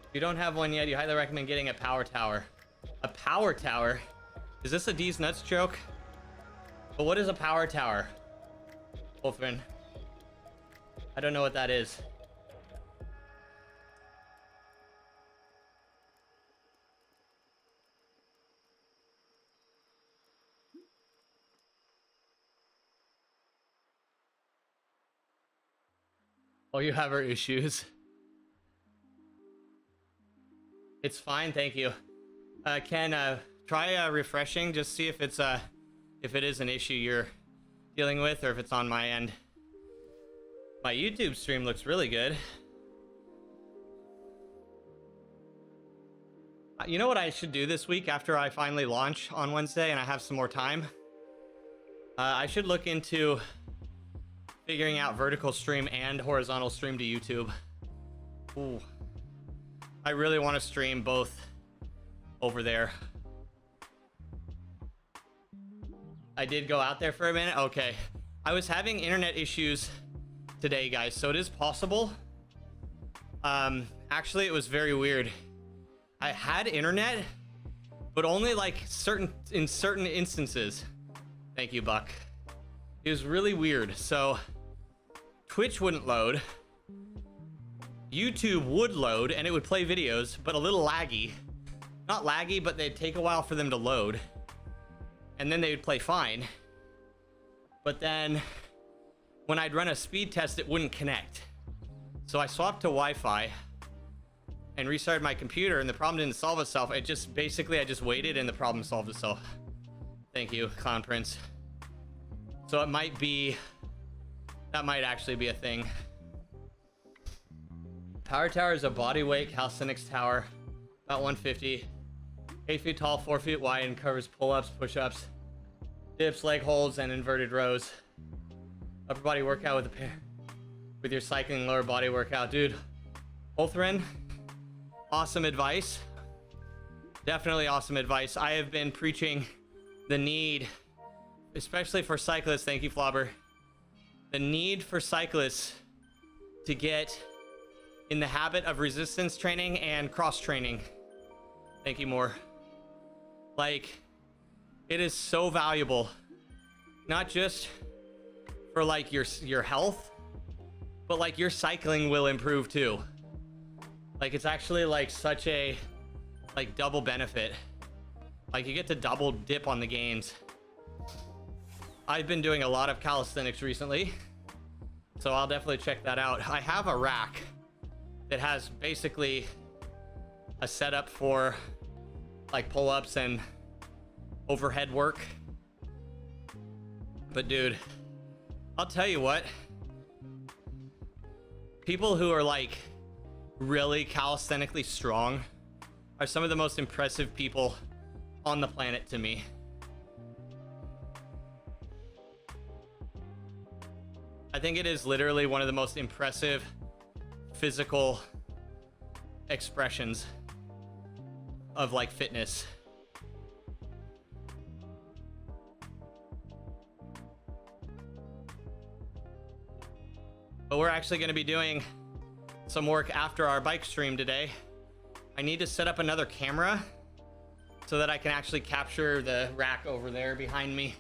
If you don't have one yet, you highly recommend getting a power tower. A power tower? Is this a D's nuts joke? But what is a power tower? Wolfman. I don't know what that is. Oh, you have our issues. It's fine, thank you. Ken, try refreshing, just see if it's if it is an issue you're dealing with or if it's on my end. My YouTube stream looks really good. You know what I should do this week after I finally launch on Wednesday and I have some more time? I should look into figuring out vertical stream and horizontal stream to YouTube. Ooh. I really want to stream both over there. I did go out there for a minute. Okay. I was having internet issues today, guys, so it is possible. Actually, it was very weird. I had internet, but only like in certain instances. Thank you, Buck. It was really weird. So Twitch wouldn't load. YouTube would load and it would play videos, but a little laggy. Not laggy, but they'd take a while for them to load. And then they would play fine. But then when I'd run a speed test, it wouldn't connect. So I swapped to Wi-Fi and restarted my computer and the problem didn't solve itself. It just basically, I just waited and the problem solved itself. Thank you, Clown Prince. So it might be, that might actually be a thing. Power tower is a body weight calisthenics tower, about 150, 8 feet tall, 4 feet wide, and covers pull-ups, push-ups, dips, leg holds, and inverted rows. Upper body workout with a pair, with your cycling lower body workout, dude. Ulthrin, awesome advice. Definitely awesome advice. I have been preaching the need, especially for cyclists. Thank you, Flobber. The need for cyclists to get in the habit of resistance training and cross training. Thank you, more. Like, it is so valuable, not just for like your health, but like your cycling will improve too. Like, it's actually like such a like double benefit. Like, you get to double dip on the gains. I've been doing a lot of calisthenics recently, so I'll definitely check that out. I have a rack that has basically a setup for like pull-ups and overhead work. But dude, I'll tell you what, people who are like really calisthenically strong are some of the most impressive people on the planet to me. I think it is literally one of the most impressive physical expressions of like fitness. But we're actually going to be doing some work after our bike stream today. I need to set up another camera so that I can actually capture the rack over there behind me.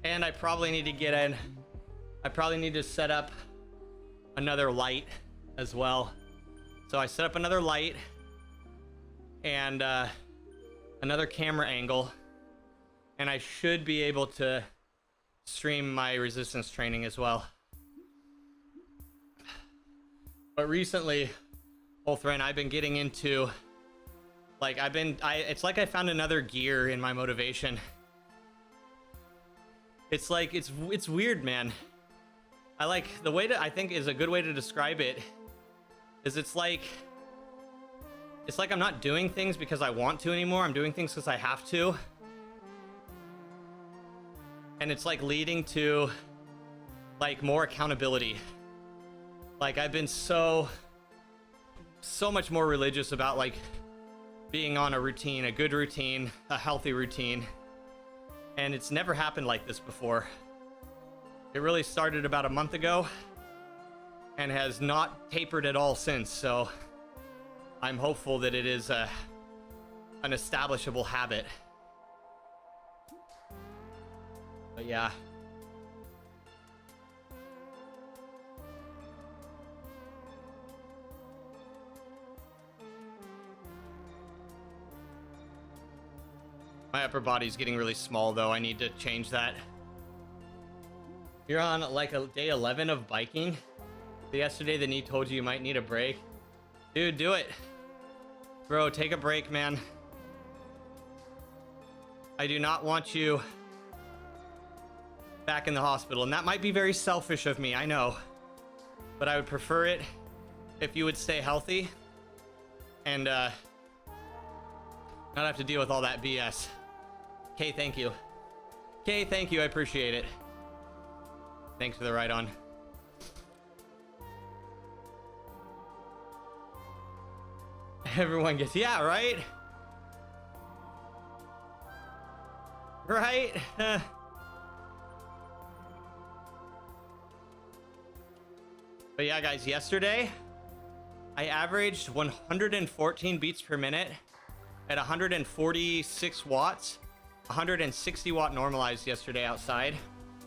And I probably need to set up another light as well. So I set up another light and another camera angle, and I should be able to stream my resistance training as well. But recently, Ulthran, I've been getting into, like, it's like I found another gear in my motivation. It's like, it's weird, man. I think is a good way to describe it is it's like I'm not doing things because I want to anymore. I'm doing things because I have to. And it's like leading to like more accountability. Like I've been so much more religious about like being on a routine, a good routine, a healthy routine. And it's never happened like this before. It really started about a month ago and has not tapered at all since. So I'm hopeful that it is an establishable habit. But yeah. My upper body's getting really small though. I need to change that. You're on like a day 11 of biking. Yesterday the knee told you might need a break. Dude, do it. Bro, take a break, man. I do not want you back in the hospital. And that might be very selfish of me, I know. But I would prefer it if you would stay healthy and not have to deal with all that BS. Okay, thank you. Okay, thank you. I appreciate it. Thanks for the ride on. Everyone gets, yeah, right? Right? But yeah, guys, yesterday I averaged 114 beats per minute at 146 watts, 160 watt normalized yesterday outside,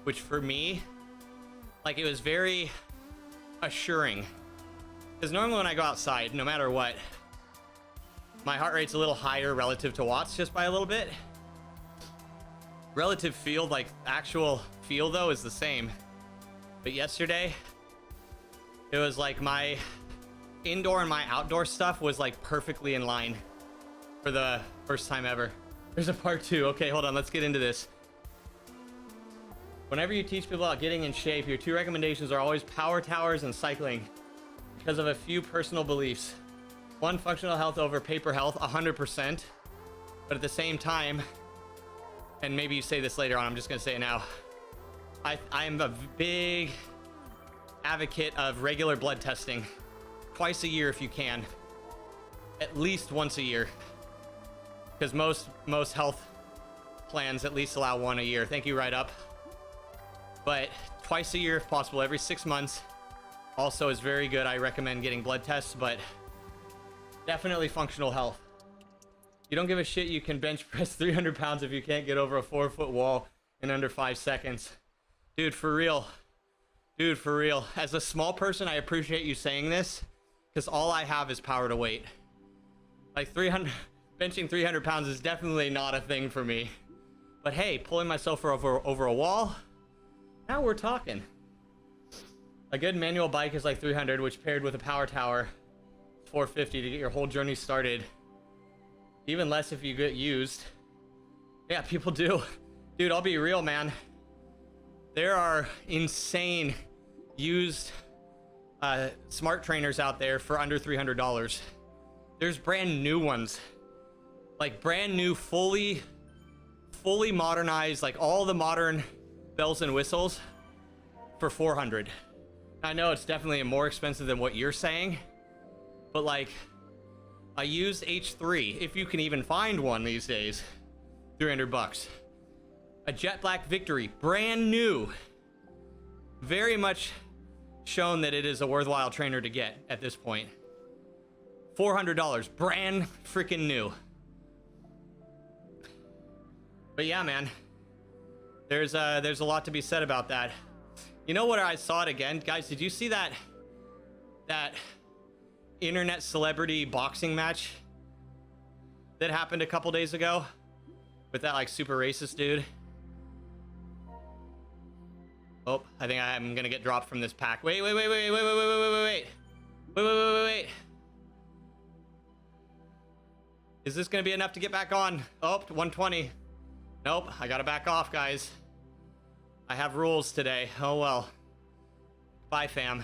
which for me, like, it was very assuring. Because normally when I go outside, no matter what, my heart rate's a little higher relative to watts, just by a little bit. Relative feel, like actual feel though, is the same. But yesterday, it was like my indoor and my outdoor stuff was like perfectly in line for the first time ever. There's a part 2. Okay, hold on, let's get into this. Whenever you teach people about getting in shape, your 2 recommendations are always power towers and cycling because of a few personal beliefs. 1, functional health over paper health, 100%. But at the same time, and maybe you say this later on, I'm just gonna say it now. I am a big advocate of regular blood testing. Twice a year if you can. At least once a year. Because most health plans at least allow 1 a year. Thank you, Right Up. But twice a year if possible, every 6 months also is very good. I recommend getting blood tests, but definitely functional health. You don't give a shit you can bench press 300 pounds if you can't get over a 4-foot wall in under 5 seconds. Dude, for real. Dude, for real. As a small person, I appreciate you saying this because all I have is power to weight. Like benching 300 pounds is definitely not a thing for me. But hey, pulling myself over a wall, now we're talking. A good manual bike is like 300, which paired with a power tower, 450 to get your whole journey started. Even less if you get used. Yeah, people do. Dude, I'll be real, man. There are insane used smart trainers out there for under $300. There's brand new ones. Like brand new, fully modernized, like all the modern bells and whistles for 400. I know it's definitely more expensive than what you're saying, but like a used H3, if you can even find one these days, $300. A Jet Black Victory, brand new. Very much shown that it is a worthwhile trainer to get at this point. $400, brand freaking new. But yeah, man, there's a lot to be said about that. You know what? I saw it again, guys. Did you see that internet celebrity boxing match that happened a couple days ago with that like super racist dude? Oh, I think I'm gonna get dropped from this pack. Wait. Is this gonna be enough to get back on? Oh, 120. Nope, I gotta back off, guys. I have rules today. Oh well. Bye, fam.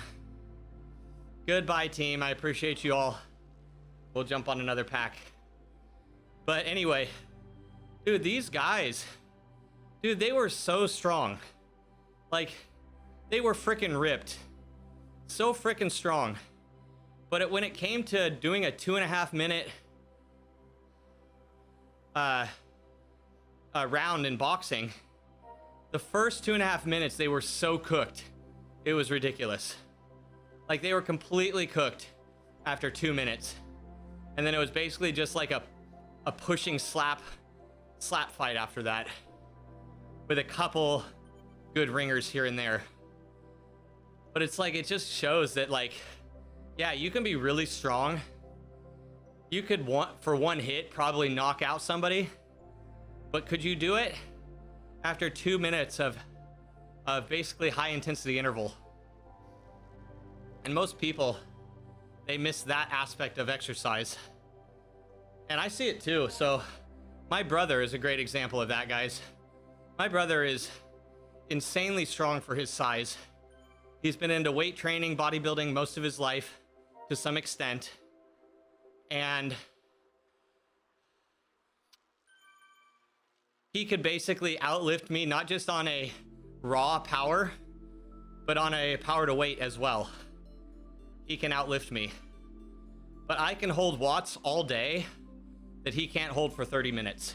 Goodbye, team. I appreciate you all. We'll jump on another pack. But anyway, dude, these guys, dude, they were so strong. Like, they were freaking ripped. So freaking strong. But when it came to doing a 2.5 minute round in boxing, the first 2.5 minutes, they were so cooked. It was ridiculous. Like, they were completely cooked after 2 minutes. And then it was basically just like a pushing slap fight after that, with a couple good ringers here and there. But it's like, it just shows that, like, yeah, you can be really strong. You could for one hit probably knock out somebody, but could you do it after 2 minutes of basically high intensity interval? And most people, they miss that aspect of exercise. And I see it too. So my brother is a great example of that, guys. My brother is insanely strong for his size. He's been into weight training, bodybuilding most of his life to some extent. And he could basically outlift me, not just on a raw power, but on a power to weight as well. He can outlift me. But I can hold watts all day that he can't hold for 30 minutes.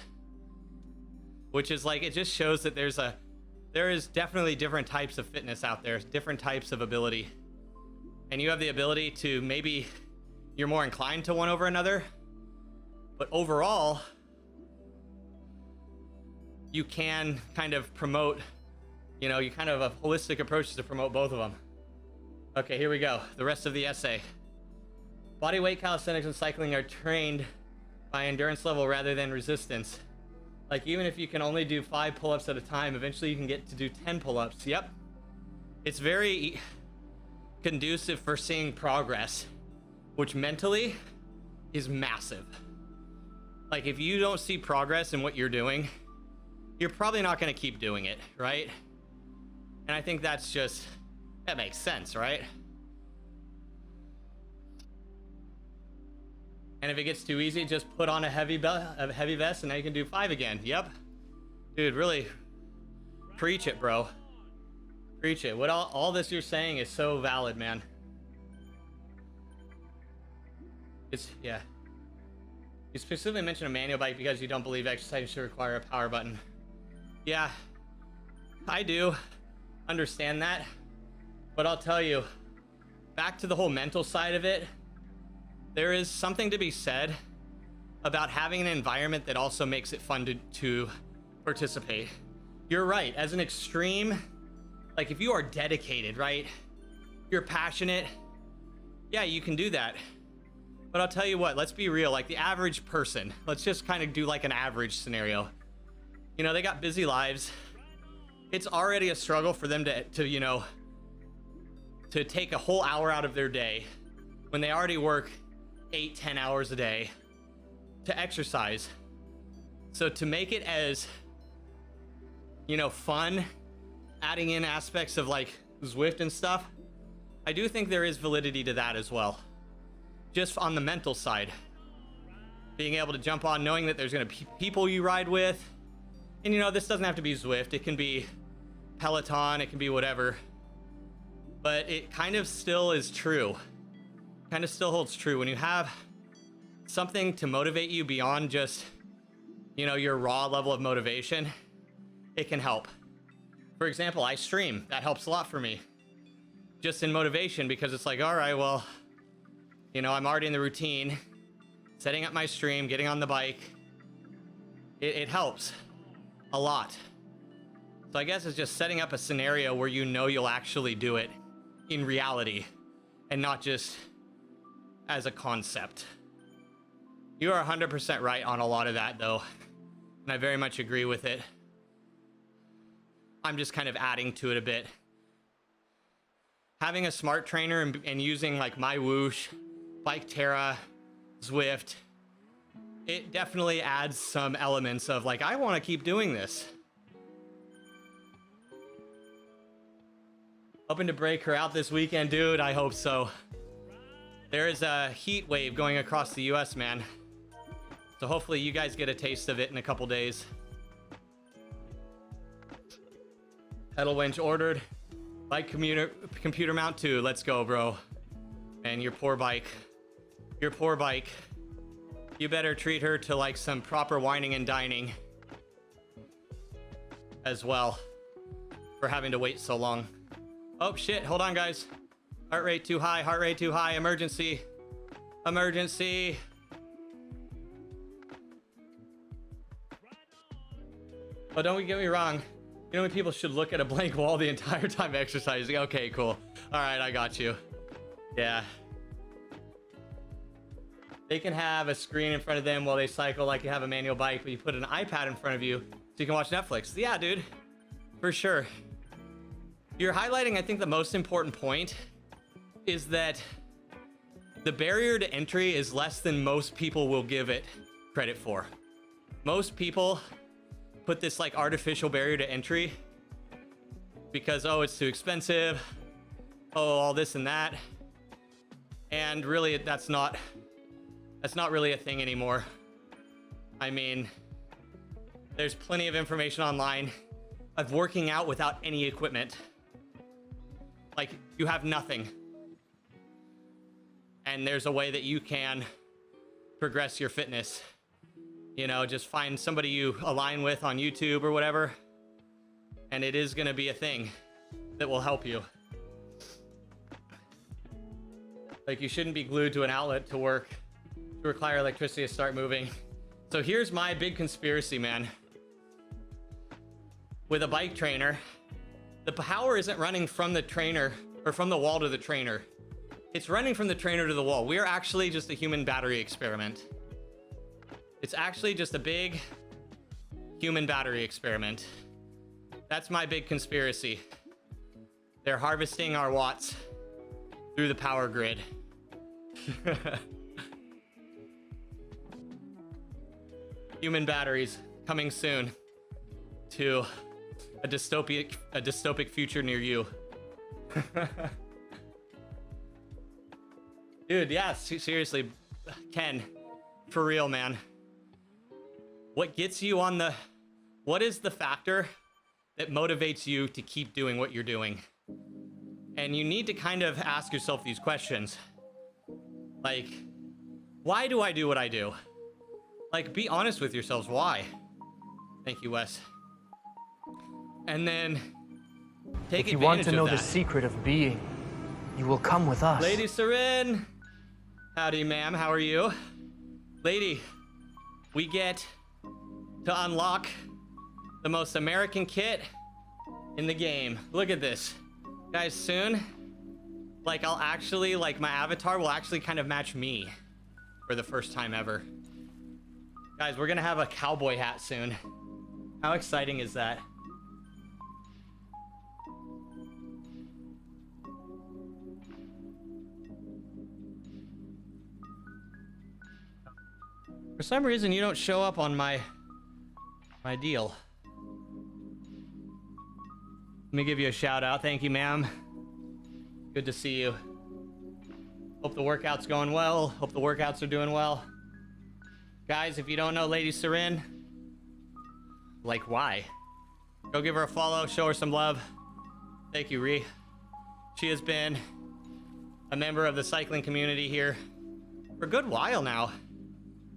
Which is like, it just shows that there is definitely different types of fitness out there, different types of ability. And you have the ability to, maybe you're more inclined to one over another, but overall, you can kind of promote, you know, you kind of have a holistic approach to promote both of them. Okay, here we go. The rest of the essay. Bodyweight calisthenics and cycling are trained by endurance level rather than resistance. Like, even if you can only do 5 pull-ups at a time, eventually you can get to do 10 pull-ups. Yep. It's very conducive for seeing progress, which mentally is massive. Like, if you don't see progress in what you're doing, you're probably not going to keep doing it, right? And I think that makes sense, right? And if it gets too easy, just put on a heavy vest and now you can do 5 again. Yep. Dude, really preach it, bro. Preach it. What all this you're saying is so valid, man. Yeah. You specifically mentioned a manual bike because you don't believe exercise should require a power button. Yeah, I do understand that. But I'll tell you, back to the whole mental side of it, there is something to be said about having an environment that also makes it fun to participate. You're right, as an extreme, like if you are dedicated, right? You're passionate, yeah, you can do that. But I'll tell you what, let's be real, like the average person, let's just kind of do like an average scenario. You know, they got busy lives. It's already a struggle for them to you know, to take a whole hour out of their day when they already work 8-10 hours a day to exercise. So to make it as, you know, fun, adding in aspects of like Zwift and stuff, I do think there is validity to that as well. Just on the mental side, being able to jump on, knowing that there's gonna be people you ride with. And you know, this doesn't have to be Zwift, it can be Peloton, it can be whatever. But it kind of still is true. Kind of still holds true. When you have something to motivate you beyond just, you know, your raw level of motivation, it can help. For example, I stream. That helps a lot for me. Just in motivation, because it's like, all right, well, you know, I'm already in the routine, setting up my stream, getting on the bike. It helps. a lot. So I guess it's just setting up a scenario where you know you'll actually do it in reality and not just as a concept. You are 100% right on a lot of that though, and I very much agree with it. I'm just kind of adding to it a bit. Having a smart trainer and using like my Whoosh, Bike Terra, Zwift, it definitely adds some elements of like, I want to keep doing this. Hoping to break her out this weekend, dude. I hope so. There is a heat wave going across the US, man. So hopefully you guys get a taste of it in a couple days. Pedal winch ordered. Bike computer mount too. Let's go, bro. And your poor bike. Your poor bike. You better treat her to like some proper whining and dining as well for having to wait so long. Oh shit, hold on guys. Heart rate too high, heart rate too high. Emergency. Emergency. Oh, don't get me wrong. You know when people should look at a blank wall the entire time exercising? Okay, cool. All right, I got you. Yeah. They can have a screen in front of them while they cycle like you have a manual bike, but you put an iPad in front of you so you can watch Netflix. Yeah, dude. For sure. You're highlighting, I think, the most important point is that the barrier to entry is less than most people will give it credit for. Most people put this like artificial barrier to entry because, oh, it's too expensive. Oh, all this and that. And really, that's not really a thing anymore. I mean, there's plenty of information online of working out without any equipment. Like, you have nothing. And there's a way that you can progress your fitness. You know, just find somebody you align with on YouTube or whatever, and it is gonna be a thing that will help you. Like, you shouldn't be glued to an outlet to work, to require electricity to start moving. So here's my big conspiracy, man. With a bike trainer, the power isn't running from the trainer or from the wall to the trainer. It's running from the trainer to the wall. We are actually just a human battery experiment. It's actually just a big human battery experiment. That's my big conspiracy. They're harvesting our watts through the power grid. Human batteries coming soon to a dystopic future near you. Dude, yeah, seriously, Ken, for real, man. What gets you on the, what is the factor that motivates you to keep doing what you're doing? And you need to kind of ask yourself these questions. Like, why do I do what I do? Like, be honest with yourselves, why? Thank you, Wes. And then take advantage of that. If you want to know the secret of being, you will come with us. Lady Sarin. Howdy, ma'am, how are you? Lady, we get to unlock the most American kit in the game. Look at this. Guys, soon, like, I'll actually, like, my avatar will actually kind of match me for the first time ever. Guys, we're gonna have a cowboy hat soon. How exciting is that? For some reason, you don't show up on my deal. Let me give you a shout out. Thank you, ma'am. Good to see you. Hope the workout's going well. Hope the workouts are doing well. Guys, if you don't know Lady Sarin, like, why? Go give her a follow, show her some love. Thank you, Ree. She has been a member of the cycling community here for a good while now.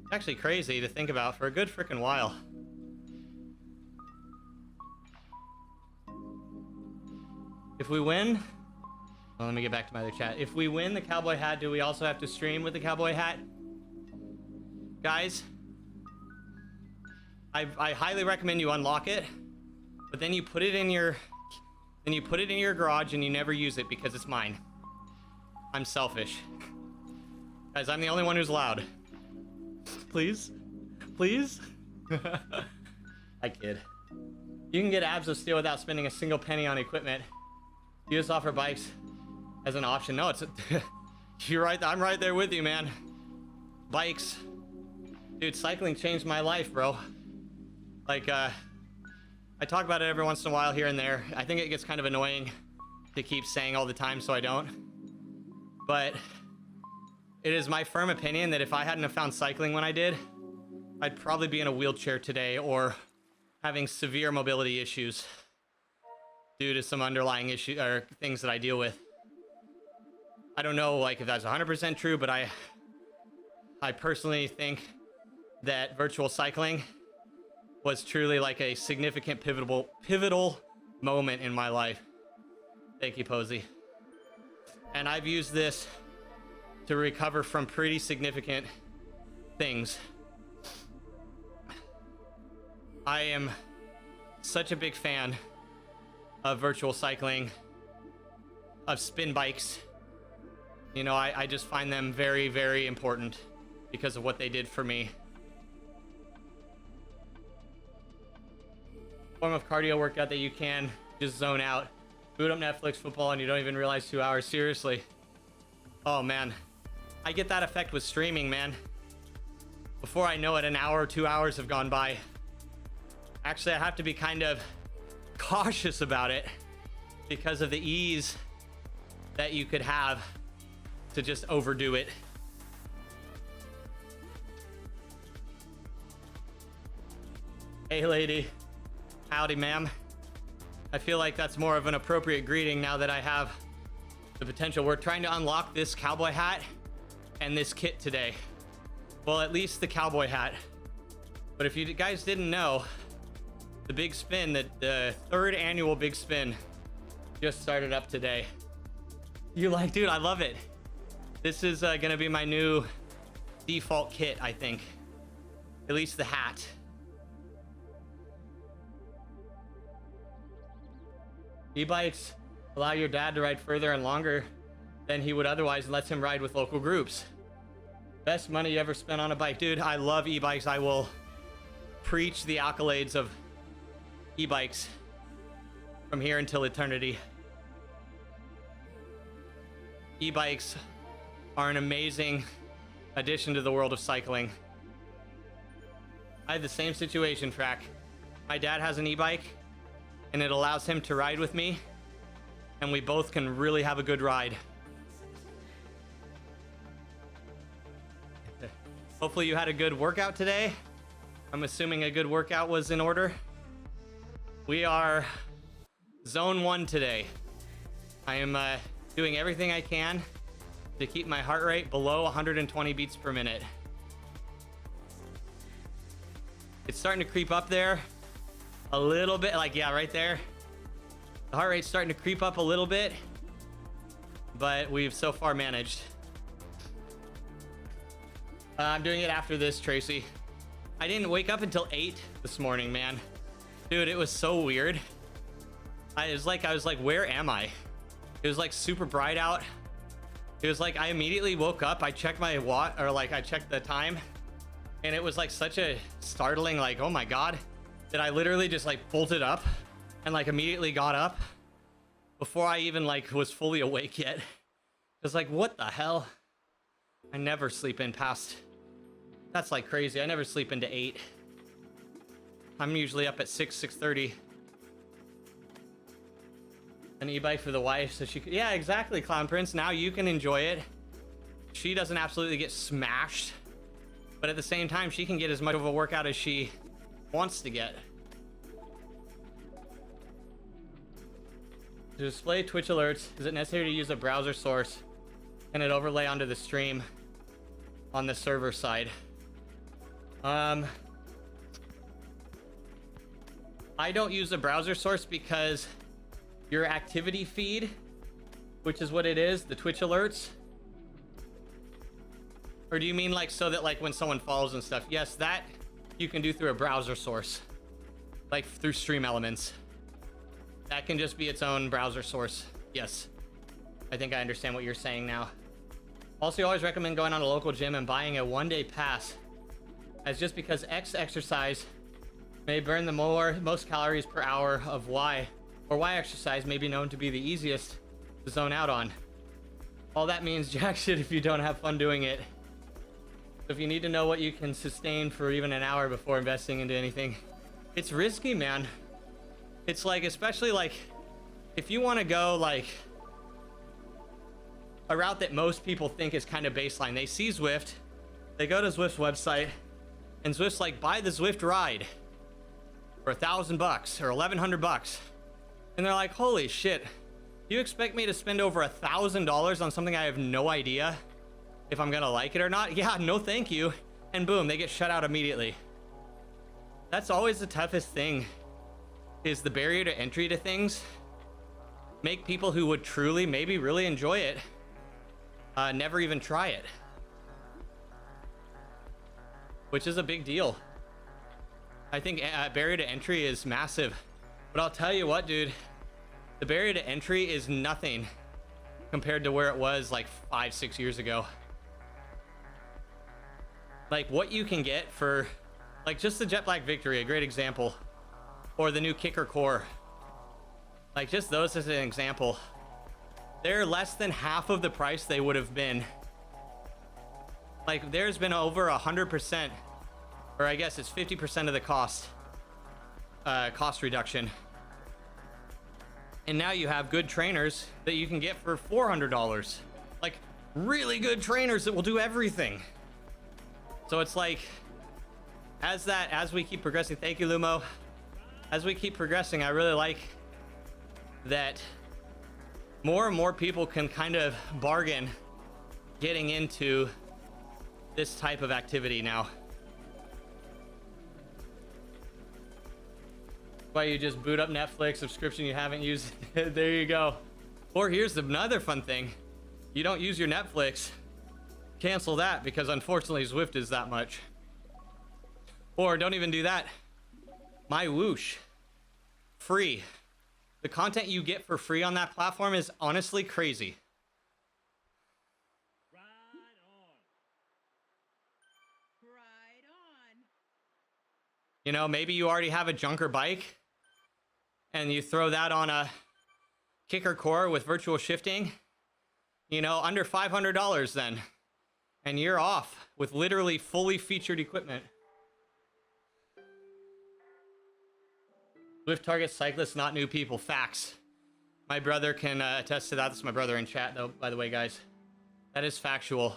It's actually crazy to think about, for a good freaking while. If we win, well, let me get back to my other chat. If we win the cowboy hat, do we also have to stream with the cowboy hat? Guys, I highly recommend you unlock it, but then you put it in your garage and you never use it because it's mine. I'm selfish. Guys, I'm the only one who's allowed. Please? Please? I kid. You can get abs of steel without spending a single penny on equipment. You just offer bikes as an option. No, you're right. I'm right there with you, man. Bikes. Dude, cycling changed my life, bro. Like, I talk about it every once in a while here and there. I think it gets kind of annoying to keep saying all the time, so I don't. But it is my firm opinion that if I hadn't have found cycling when I did, I'd probably be in a wheelchair today or having severe mobility issues due to some underlying issue or things that I deal with. I don't know, like, if that's 100% true, but I personally think that virtual cycling was truly like a significant pivotal moment in my life. Thank you, Posey. And I've used this to recover from pretty significant things. I am such a big fan of virtual cycling, of spin bikes. You know, I just find them very, very important because of what they did for me. Form of cardio workout that you can just zone out. Boot up Netflix, football, and you don't even realize 2 hours. Seriously. Oh, man. I get that effect with streaming, man. Before I know it, an hour or 2 hours have gone by. Actually, I have to be kind of cautious about it because of the ease that you could have to just overdo it. Hey, lady. Howdy, ma'am. I feel like that's more of an appropriate greeting now that I have the potential. We're trying to unlock this cowboy hat and this kit today. Well, at least the cowboy hat. But if you guys didn't know, the big spin, the third annual big spin just started up today. You're like, dude, I love it. This is gonna be my new default kit, I think. At least the hat. E-bikes allow your dad to ride further and longer than he would otherwise and lets him ride with local groups. Best money you ever spent on a bike. Dude, I love e-bikes. I will preach the accolades of e-bikes from here until eternity. E-bikes are an amazing addition to the world of cycling. I had the same situation, Frack. My dad has an e-bike and it allows him to ride with me and we both can really have a good ride. Hopefully you had a good workout today. I'm assuming a good workout was in order. We are zone 1 today. I am doing everything I can to keep my heart rate below 120 beats per minute. It's starting to creep up there a little bit, like, yeah, right there. The heart rate's starting to creep up a little bit, but we've so far managed. I'm doing it after this, Tracy. I didn't wake up until 8 this morning, man. Dude, it was so weird. I was like, where am I? It was like super bright out. It was like I immediately woke up. I checked my I checked the time, and it was like such a startling, like, oh my god, that I literally just like bolted up and like immediately got up before I even like was fully awake yet. It was like, what the hell? I never sleep in past. That's like crazy. I never sleep into 8. I'm usually up at 6:30. An e-bike for the wife so she could, yeah, exactly, Clown Prince. Now you can enjoy it. She doesn't absolutely get smashed, but at the same time she can get as much of a workout as she wants to get. To display Twitch alerts, is it necessary to use a browser source? Can it overlay onto the stream on the server side? I don't use a browser source because your activity feed, which is what it is, the Twitch alerts. Or do you mean like so that like when someone follows and stuff? Yes, that you can do through a browser source, like through Stream Elements. That can just be its own browser source. Yes, I think I understand what you're saying now. Also, you always recommend going on a local gym and buying a one-day pass, as just because X exercise may burn the most calories per hour of Y, or Y exercise may be known to be the easiest to zone out on. All that means jack shit if you don't have fun doing it. So if you need to know what you can sustain for even an hour before investing into anything, it's risky, man. It's like, especially like, if you want to go like a route that most people think is kind of baseline. They see Zwift, they go to Zwift's website, and Zwift's like, buy the Zwift ride for $1,000 or $1,100. And they're like, holy shit, you expect me to spend over $1,000 on something I have no idea if I'm gonna like it or not? Yeah, no thank you. And boom, they get shut out immediately. That's always the toughest thing, is the barrier to entry to things. Make people who would truly, maybe really enjoy it, never even try it. Which is a big deal. I think barrier to entry is massive. But I'll tell you what, dude, the barrier to entry is nothing compared to where it was like 5-6 years ago. Like what you can get for, like just the Jet Black Victory, a great example, or the new Kicker Core. Like just those as an example. They're less than half of the price they would have been. Like there's been over 100%, or I guess it's 50% of the cost reduction. And now you have good trainers that you can get for $400. Like really good trainers that will do everything. So it's like, as we keep progressing, thank you, Lumo. As we keep progressing, I really like that more and more people can kind of bargain getting into this type of activity now. Why you just boot up Netflix subscription you haven't used. There you go. Or here's another fun thing. You don't use your Netflix, cancel that, because unfortunately Zwift is that much. Or don't even do that. My Whoosh, free. The content you get for free on that platform is honestly crazy. Right on. Right on. You know, maybe you already have a junker bike and you throw that on a Kicker Core with virtual shifting, you know, under $500 then. And you're off with literally fully featured equipment. Zwift targets cyclists, not new people. Facts. My brother can attest to that. That's my brother in chat, though, by the way, guys. That is factual.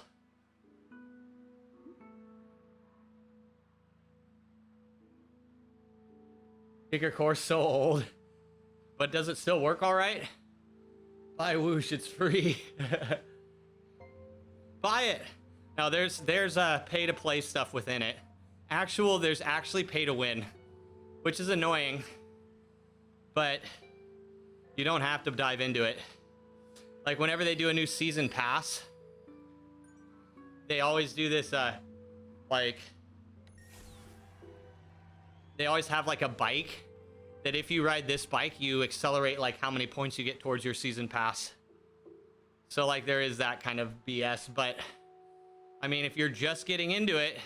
Kicker Core's so old. But does it still work all right? Buy Whoosh, it's free. Buy it. Now, there's pay-to-play stuff within it. There's actually pay-to-win, which is annoying. But you don't have to dive into it. Like whenever they do a new season pass, they always do this, like, they always have like a bike that if you ride this bike, you accelerate like how many points you get towards your season pass. So like there is that kind of BS, but I mean, if you're just getting into it,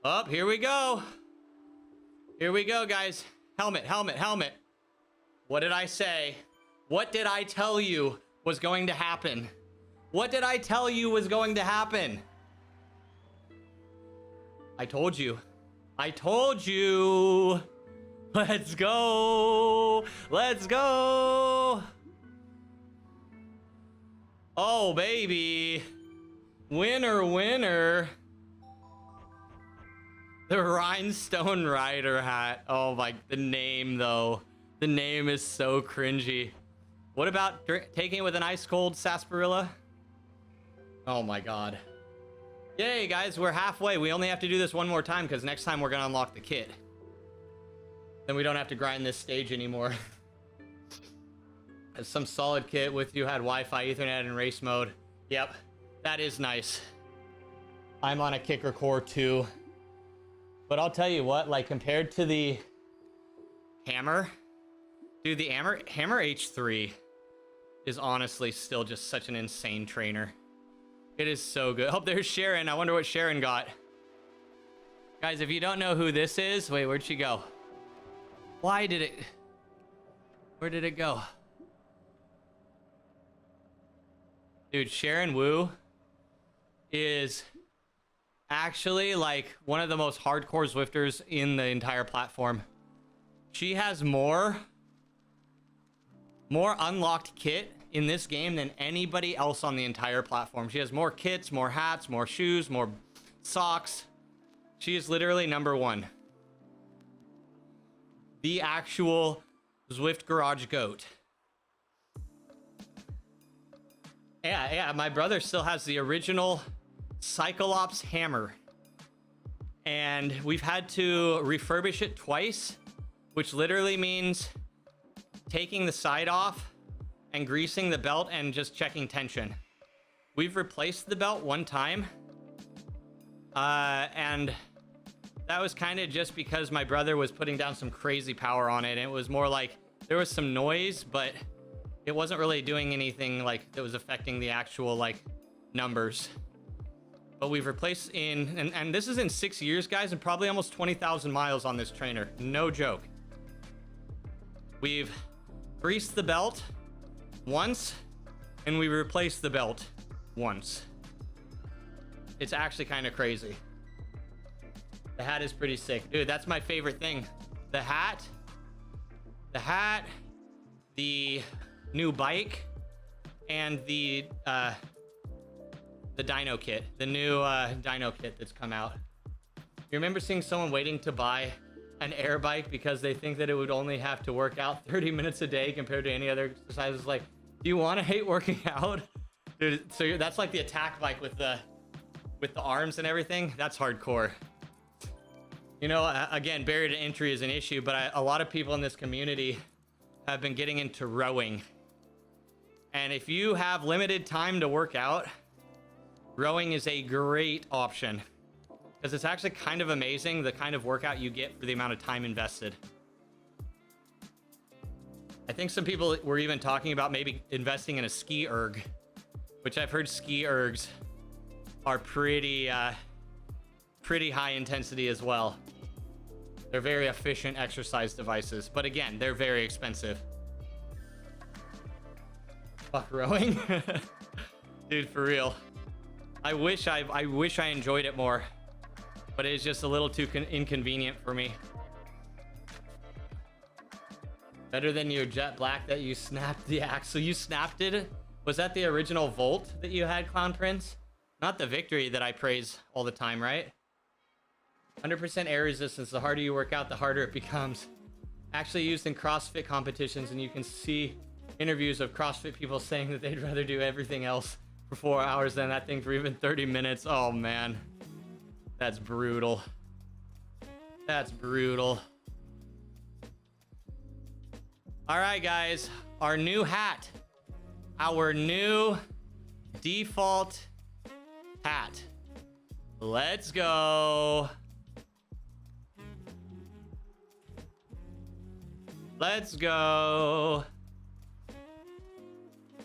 oh, here we go. Here we go, guys. Helmet, helmet, helmet. What did I say? What did I tell you was going to happen? What did I tell you was going to happen? I told you. I told you. Let's go. Let's go. Oh, baby. Winner, winner. The Rhinestone Rider hat. Oh my, the name though. The name is so cringy. What about taking it with an ice cold sarsaparilla? Oh my god. Yay, guys, we're halfway. We only have to do this one more time because next time we're gonna unlock the kit. Then we don't have to grind this stage anymore. Some solid kit with you had Wi-Fi, Ethernet, and race mode. Yep, that is nice. I'm on a Kicker Core 2. But I'll tell you what, like compared to the Hammer, dude, the Hammer H3 is honestly still just such an insane trainer. It is so good. Oh, there's Sharon. I wonder what Sharon got. Guys, if you don't know who this is, wait, where'd she go? Where did it go? Dude, Sharon Wu is actually like one of the most hardcore Zwifters in the entire platform. She has more unlocked kit in this game than anybody else on the entire platform. She has more kits, more hats, more shoes, more socks. She is literally number one. The actual Zwift Garage GOAT. Yeah, my brother still has the original Cyclops hammer. And we've had to refurbish it twice, which literally means taking the side off and greasing the belt and just checking tension. We've replaced the belt one time. And that was kind of just because my brother was putting down some crazy power on it. And it was more like there was some noise, but it wasn't really doing anything like that was affecting the actual like numbers. But we've replaced and this is in 6 years, guys, and probably almost 20,000 miles on this trainer. No joke. We've greased the belt once and we replaced the belt once. It's actually kind of crazy. The hat is pretty sick. Dude, that's my favorite thing. The hat, the new bike, and the dyno kit, the new dyno kit that's come out. You remember seeing someone waiting to buy an air bike because they think that it would only have to work out 30 minutes a day compared to any other exercises? Like, do you want to hate working out? Dude, so that's like the attack bike with the arms and everything. That's hardcore. You know, again, barrier to entry is an issue, but a lot of people in this community have been getting into rowing. And if you have limited time to work out, rowing is a great option because it's actually kind of amazing the kind of workout you get for the amount of time invested. I think some people were even talking about maybe investing in a ski erg, which I've heard ski ergs are pretty high intensity as well. They're very efficient exercise devices, but again, they're very expensive. Fuck rowing. Dude, for real. I wish I enjoyed it more, but it's just a little too inconvenient for me. Better than your jet black that you snapped the axle. You snapped it? Was that the original Volt that you had, Clown Prince? Not the Victory that I praise all the time, right? 100% air resistance. The harder you work out, the harder it becomes. Actually used in CrossFit competitions, and you can see interviews of CrossFit people saying that they'd rather do everything else for 4 hours than that thing for even 30 minutes. Oh man, that's brutal. That's brutal. All right, guys, our new hat, our new default hat. Let's go. Let's go.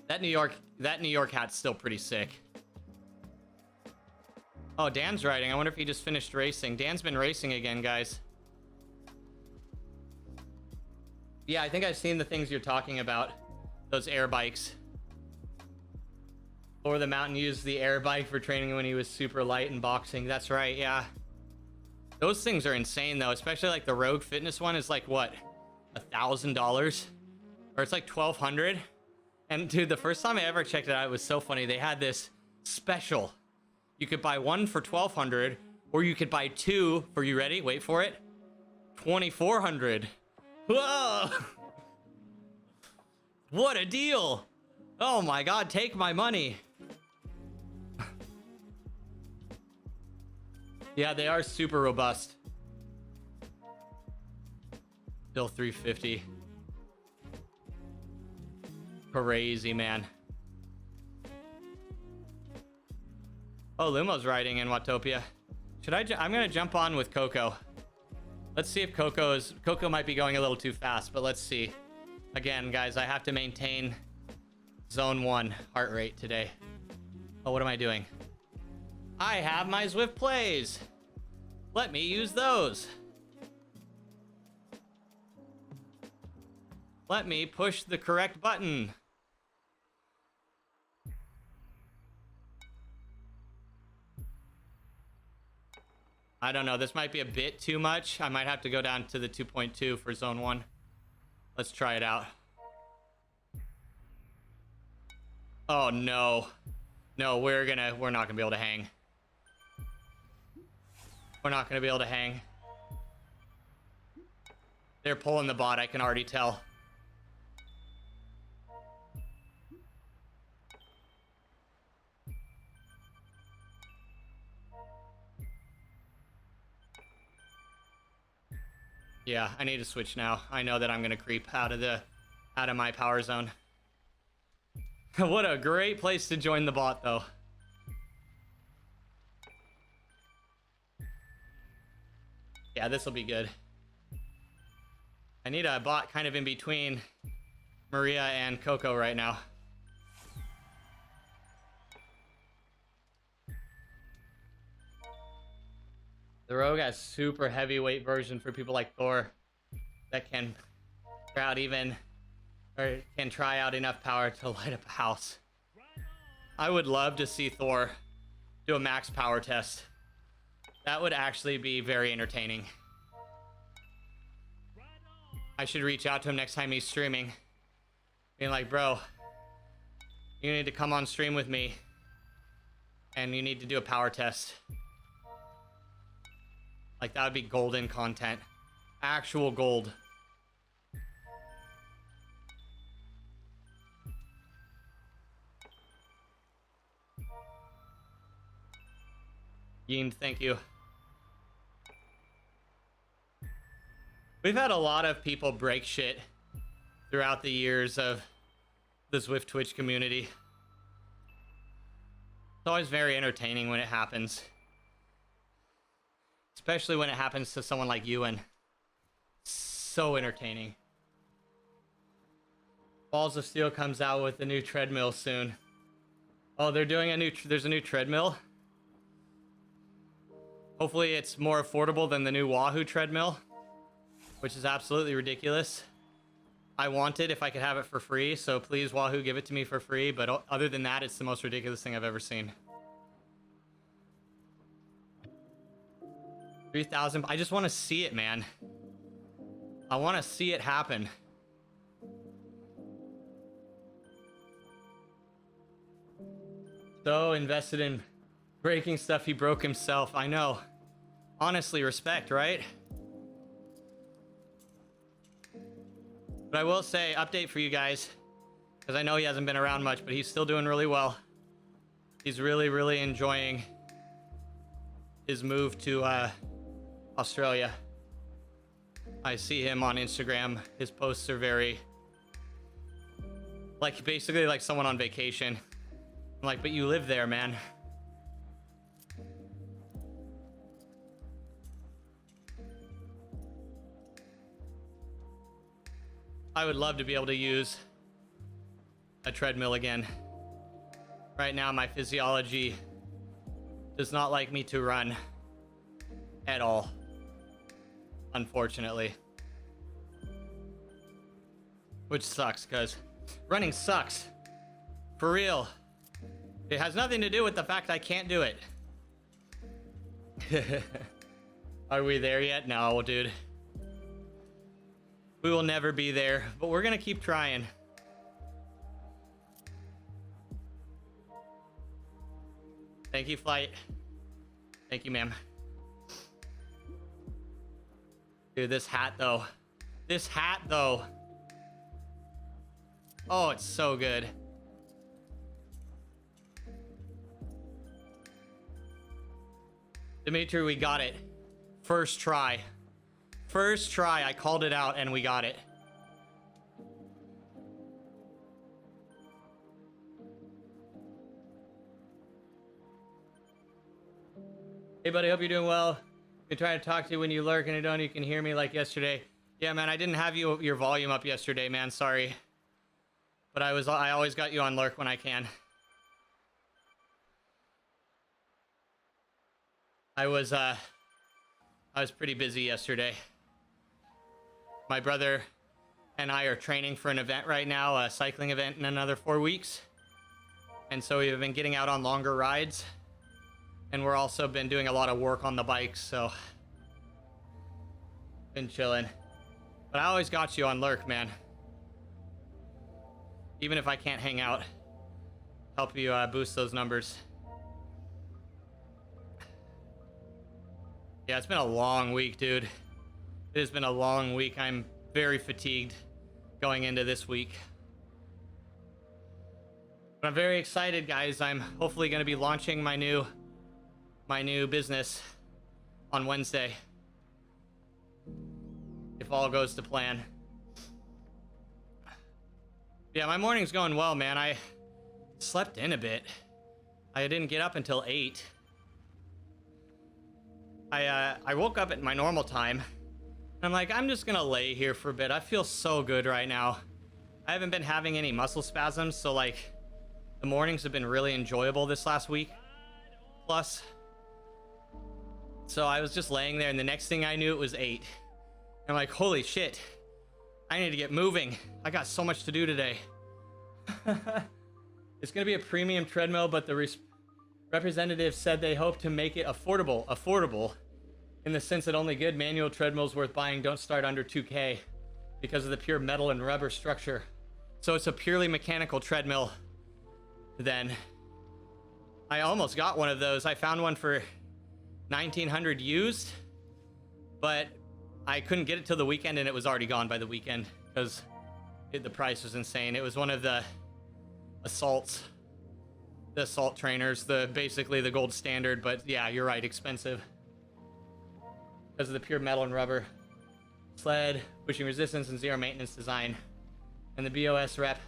That New York hat's still pretty sick. Oh, Dan's riding. I wonder if he just finished racing. Dan's been racing again, guys. Yeah, I think I've seen the things you're talking about. Those air bikes. Or the Mountain used the air bike for training when he was super light in boxing. That's right, yeah. Those things are insane though, especially like the Rogue Fitness one is like what? $1,000? Or it's like $1,200? And dude, the first time I ever checked it out, it was so funny. They had this special. You could buy one for $1,200, or you could buy two for, you ready? Wait for it. $2,400. Whoa! What a deal! Oh my God, take my money. Yeah, they are super robust. Still 350. Crazy, man. Oh, Lumo's riding in Watopia. I'm gonna jump on with Coco. Let's see if Coco might be going a little too fast, but let's see. Again, guys, I have to maintain zone 1 heart rate today. Oh, what am I doing? I have my Zwift plays. Let me use those. Let me push the correct button. I don't know. This might be a bit too much. I might have to go down to the 2.2 for zone 1. Let's try it out. Oh, no. No, we're not gonna be able to hang. We're not gonna be able to hang. They're pulling the bot, I can already tell. Yeah, I need to switch now. I know that I'm gonna creep out of my power zone. What a great place to join the bot, though. Yeah, this will be good. I need a bot kind of in between Maria and Coco right now. The Rogue has super heavyweight version for people like Thor that can try out enough power to light up a house. I would love to see Thor do a max power test. That would actually be very entertaining. I should reach out to him next time he's streaming. Being like, bro, you need to come on stream with me and you need to do a power test. Like, that would be golden content. Actual gold. Yeemed, thank you. We've had a lot of people break shit throughout the years of the Zwift Twitch community. It's always very entertaining when it happens. Especially when it happens to someone like Ewan. So entertaining. Balls of Steel comes out with a new treadmill soon. Oh, they're doing there's a new treadmill? Hopefully it's more affordable than the new Wahoo treadmill, which is absolutely ridiculous. I want it if I could have it for free, so please Wahoo, give it to me for free, but other than that, it's the most ridiculous thing I've ever seen. 3,000. I just want to see it, man. I want to see it happen. So invested in breaking stuff he broke himself. I know. Honestly, respect, right? But I will say, update for you guys, because I know he hasn't been around much, but he's still doing really well. He's really, really enjoying his move to Australia. I see him on Instagram. His posts are very, like, basically like someone on vacation. I'm like, but you live there, man. I would love to be able to use a treadmill again. Right now, my physiology does not like me to run at all, unfortunately. Which sucks, because running sucks. For real. It has nothing to do with the fact I can't do it. Are we there yet? No, dude. We will never be there, but we're gonna keep trying. Thank you, Flight. Thank you, ma'am. Dude, this hat, though. This hat, though. Oh, it's so good. Dimitri, we got it. First try. First try, I called it out and we got it. Hey buddy, hope you're doing well. Been trying to talk to you when you lurk and you can hear me like yesterday. Yeah, man, I didn't have your volume up yesterday, man. Sorry. But I always got you on lurk when I can. I was pretty busy yesterday. My brother and I are training for an event right now, a cycling event in another 4 weeks. And so we've been getting out on longer rides. And we're also been doing a lot of work on the bikes, so been chilling. But I always got you on lurk, man. Even if I can't hang out, help you boost those numbers. Yeah, it's been a long week, dude. It has been a long week. I'm very fatigued going into this week. But I'm very excited, guys. I'm hopefully going to be launching my new business on Wednesday, if all goes to plan. Yeah, my morning's going well, man. I slept in a bit. I didn't get up until 8. I woke up at my normal time. And I'm like, I'm just gonna lay here for a bit. I feel so good right now. I haven't been having any muscle spasms, so like the mornings have been really enjoyable this last week. Plus, so I was just laying there, and the next thing I knew, it was 8. I'm like, holy shit, I need to get moving. I got so much to do today. It's gonna be a premium treadmill, but the representative said they hope to make it affordable in the sense that only good manual treadmills worth buying don't start under $2K because of the pure metal and rubber structure. So it's a purely mechanical treadmill. Then I almost got one of those. I found one for $1,900 used, but I couldn't get it till the weekend, and it was already gone by the weekend because the price was insane. It was one of the assault trainers, basically the gold standard, but yeah, you're right, expensive because of the pure metal and rubber sled, pushing resistance, and zero maintenance design. And the BOS rep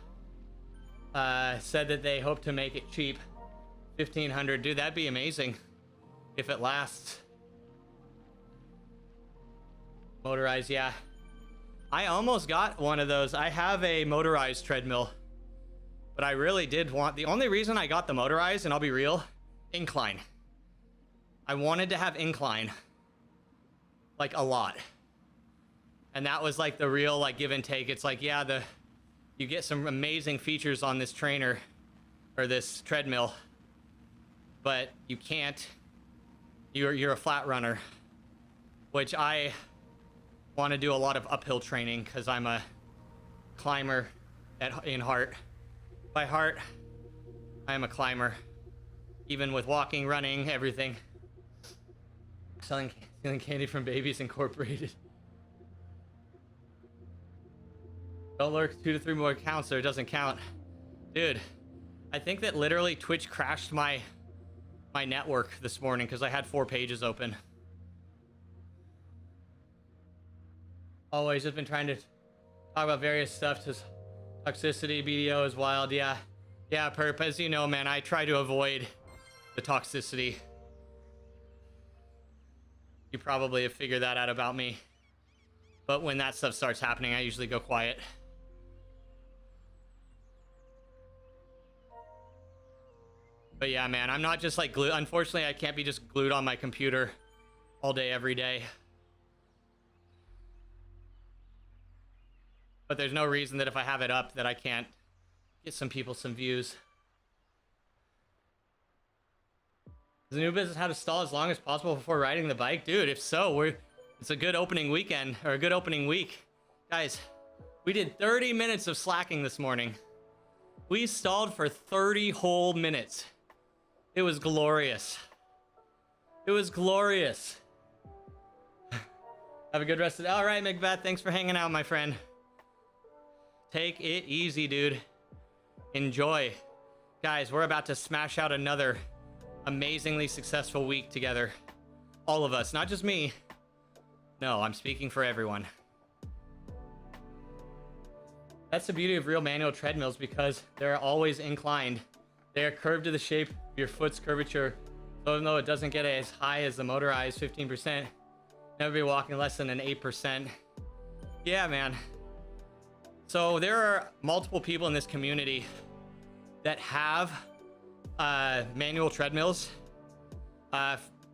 said that they hope to make it cheap, $1,500. Dude, that'd be amazing if it lasts. Motorized, yeah. I almost got one of those. I have a motorized treadmill, but I really did want, the only reason I got the motorized, and I'll be real, incline. I wanted to have incline, like a lot. And that was like the real like give and take. It's like, yeah, you get some amazing features on this trainer or this treadmill, but you can't, you're a flat runner, which I want to do a lot of uphill training because I'm a climber in heart. By heart, I am a climber, even with walking, running, everything. Stealing candy from Babies Incorporated. Don't lurk 2 to 3 more accounts, so it doesn't count. Dude, I think that literally Twitch crashed my network this morning because I had 4 pages open. Always just been trying to talk about various stuff. Just toxicity, BDO is wild. Yeah, Perp, as you know, man, I try to avoid the toxicity. You probably have figured that out about me. But when that stuff starts happening, I usually go quiet. But yeah, man, I'm not just like glued. Unfortunately, I can't be just glued on my computer all day, every day. But there's no reason that if I have it up that I can't get some people some views. Is the new business how to stall as long as possible before riding the bike? Dude, if so, it's a good opening weekend, or a good opening week. Guys, we did 30 minutes of slacking this morning. We stalled for 30 whole minutes. It was glorious. It was glorious. Have a good rest of the day. All right, Macbeth, thanks for hanging out, my friend. Take it easy, dude. Enjoy. Guys, we're about to smash out another amazingly successful week together. All of us, not just me. No, I'm speaking for everyone. That's the beauty of real manual treadmills, because they're always inclined. They are curved to the shape of your foot's curvature. So even though it doesn't get as high as the motorized 15%, Never be walking less than an 8%. Yeah, man. So there are multiple people in this community that have manual treadmills,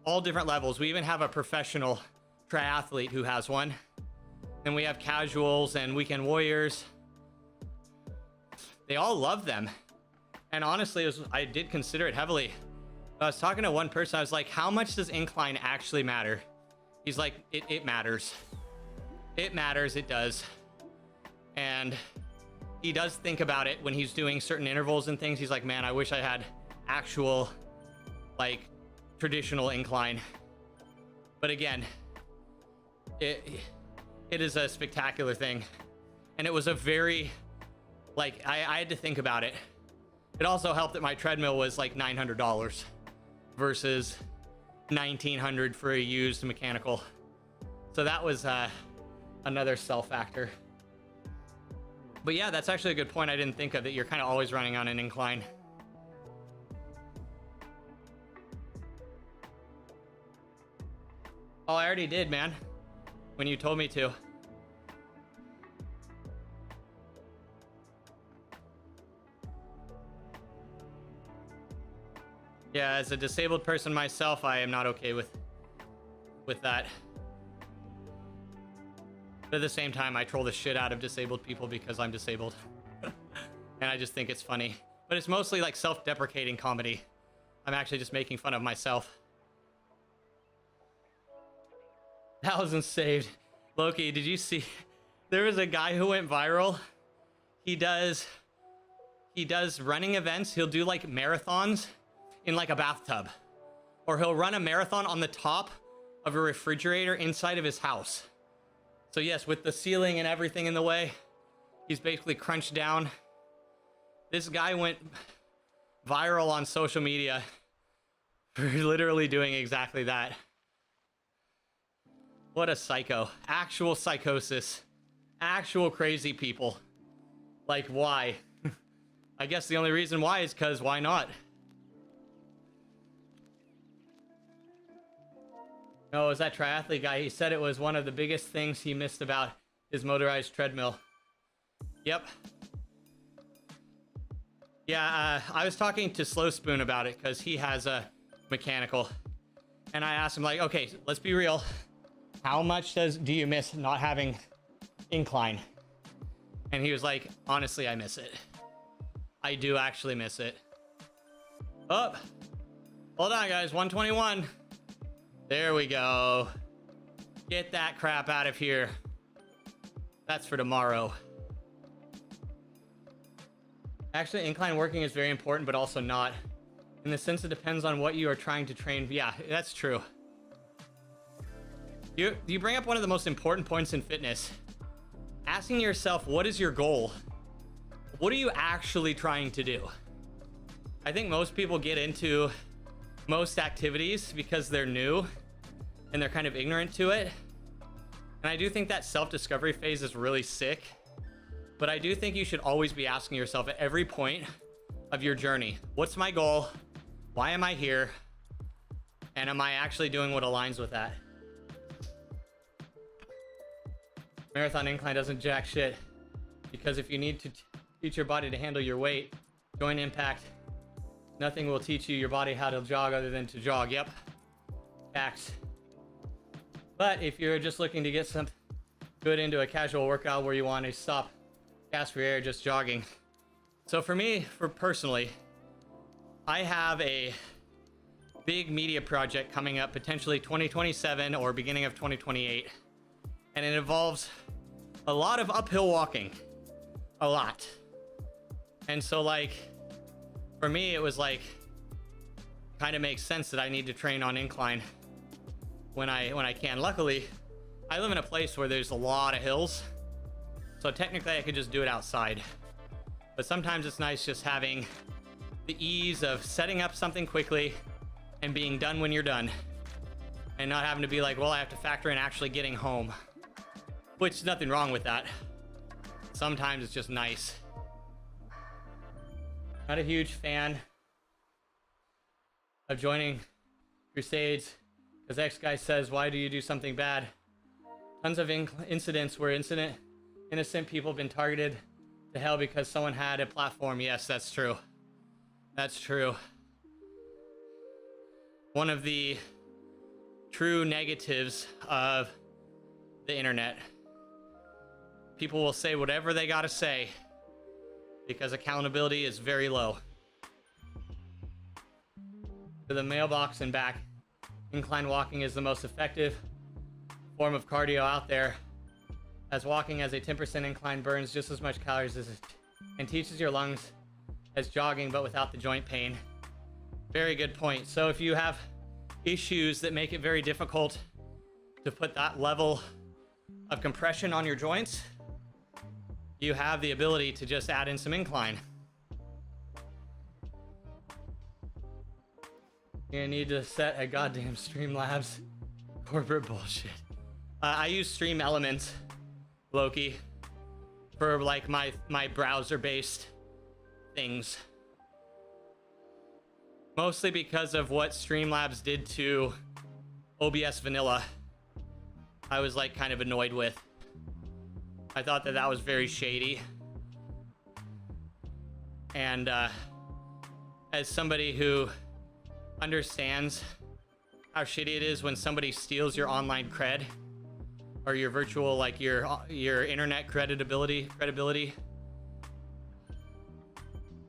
all different levels. We even have a professional triathlete who has one. Then we have casuals and weekend warriors. They all love them. And honestly, I did consider it heavily. I was talking to one person. I was like, how much does incline actually matter? He's like, it matters. It matters. It does. And he does think about it when he's doing certain intervals and things. He's like, man, I wish I had actual, like, traditional incline. But again, it is a spectacular thing. And it was a very, like, I had to think about it. It also helped that my treadmill was like $900 versus $1,900 for a used mechanical. So that was another sell factor. But yeah, that's actually a good point I didn't think of, that you're kind of always running on an incline. Oh, I already did, man, when you told me to. Yeah, as a disabled person myself, I am not okay with that. But at the same time, I troll the shit out of disabled people because I'm disabled. And I just think it's funny. But it's mostly like self-deprecating comedy. I'm actually just making fun of myself. Thousands saved. Loki, did you see? There was a guy who went viral. He does running events. He'll do like marathons in like a bathtub. Or he'll run a marathon on the top of a refrigerator inside of his house. So yes, with the ceiling and everything in the way, he's basically crunched down. This guy went viral on social media for literally doing exactly that. What a psycho. Actual psychosis. Actual crazy people. Like, why? I guess the only reason why is because why not? No, it was that triathlete guy. He said it was one of the biggest things he missed about his motorized treadmill. Yep. Yeah, I was talking to Slow Spoon about it because he has a mechanical. And I asked him, like, okay, let's be real. How much do you miss not having incline? And he was like, honestly, I miss it. I do actually miss it. Oh, hold on, guys. 121. There we go. Get that crap out of here. That's for tomorrow. Actually, incline working is very important, but also not. In the sense it depends on what you are trying to train. Yeah, that's true. You bring up one of the most important points in fitness. Asking yourself, what is your goal? What are you actually trying to do? I think most people get into most activities because they're new and they're kind of ignorant to it. And I do think that self-discovery phase is really sick. But I do think you should always be asking yourself at every point of your journey, what's my goal? Why am I here? And am I actually doing what aligns with that? Marathon incline doesn't jack shit. Because if you need to teach your body to handle your weight, joint impact, nothing will teach you your body how to jog other than to jog. Yep. Facts. But if you're just looking to get some good into a casual workout where you want to stop, gas for air, just jogging. So for me, personally, I have a big media project coming up, potentially 2027 or beginning of 2028. And it involves a lot of uphill walking. A lot. And so like, for me, it was like, kind of makes sense that I need to train on incline when I can. Luckily, I live in a place where there's a lot of hills. So technically I could just do it outside. But sometimes it's nice just having the ease of setting up something quickly and being done when you're done. And not having to be like, well, I have to factor in actually getting home. Which is nothing wrong with that. Sometimes it's just nice. Not a huge fan of joining crusades Because X guy says, why do you do something bad? Tons of incidents where innocent people have been targeted to hell because someone had a platform. Yes, that's true. That's true. One of the true negatives of the internet. People will say whatever they gotta say because accountability is very low. To the mailbox and back. Incline walking is the most effective form of cardio out there, as walking as a 10% incline burns just as much calories as it and teaches your lungs as jogging but without the joint pain. Very good point. So if you have issues that make it very difficult to put that level of compression on your joints, you have the ability to just add in some incline. You need to set a goddamn Streamlabs corporate bullshit. I use Stream Elements, Loki, for like my browser-based things. Mostly because of what Streamlabs did to OBS Vanilla. I was like kind of annoyed with. I thought that was very shady. And as somebody who understands how shitty it is when somebody steals your online cred or your virtual, like your internet credibility,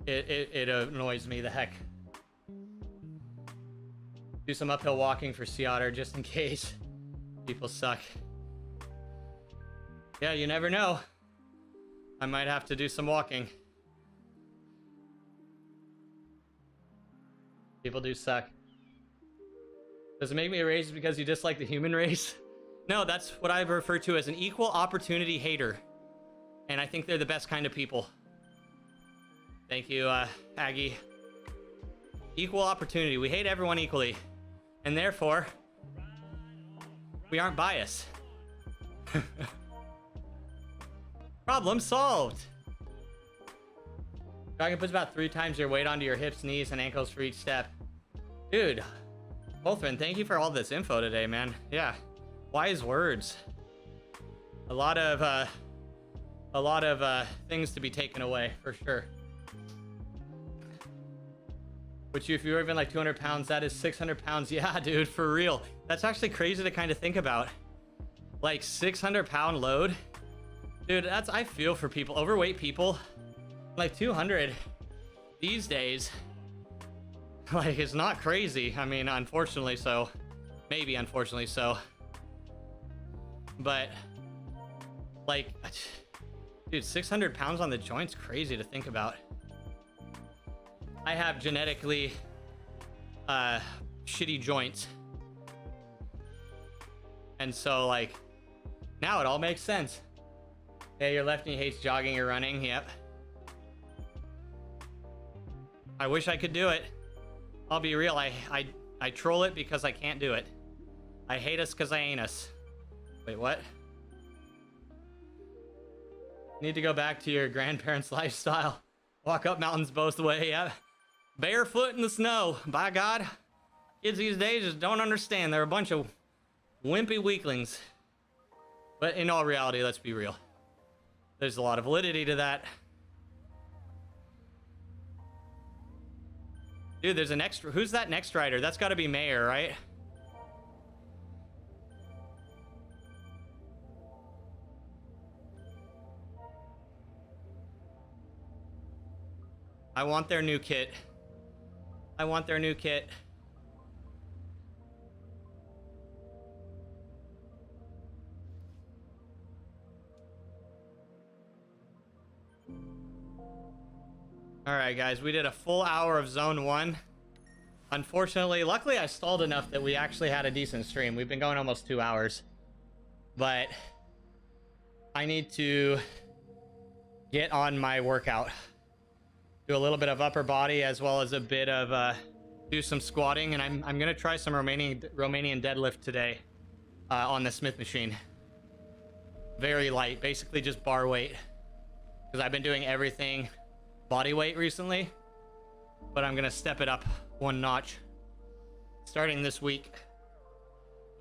it annoys me the heck. Do some uphill walking for Sea Otter just in case. People suck. Yeah, you never know. I might have to do some walking. People do suck. Does it make me a racist because you dislike the human race? No, that's what I refer to as an equal opportunity hater. And I think they're the best kind of people. Thank you, Aggie. Equal opportunity. We hate everyone equally. And therefore, we aren't biased. Problem solved. Dragon puts about 3 times your weight onto your hips, knees, and ankles for each step. Dude, Wolfman, thank you for all this info today, man. Yeah, wise words. A lot of things to be taken away, for sure. Which if you're even like 200 pounds, that is 600 pounds. Yeah, dude, for real. That's actually crazy to kind of think about. Like 600-pound load. Dude, I feel for people, overweight people. Like 200 these days, like, it's not crazy. I mean, unfortunately so. Maybe unfortunately so. But, like, dude, 600 pounds on the joint's crazy to think about. I have genetically shitty joints. And so, like, now it all makes sense. Hey, your left knee hates jogging or running. Yep. I wish I could do it. I'll be real. I troll it because I can't do it. I hate us because I ain't us. Wait, what? Need to go back to your grandparents' lifestyle. Walk up mountains both ways. Yeah. Barefoot in the snow. By God. Kids these days just don't understand. They're a bunch of wimpy weaklings. But in all reality, let's be real. There's a lot of validity to that. Dude, there's an extra. Who's that next rider? That's got to be Mayor, right? I want their new kit. I want their new kit. All right, guys, we did a full hour of zone 1. Unfortunately, luckily I stalled enough that we actually had a decent stream. We've been going almost 2 hours, but I need to get on my workout. Do a little bit of upper body as well as a bit of do some squatting, and I'm gonna try some Romanian deadlift today on the Smith machine. Very light, basically just bar weight, because I've been doing everything body weight recently, but I'm gonna step it up 1 notch starting this week.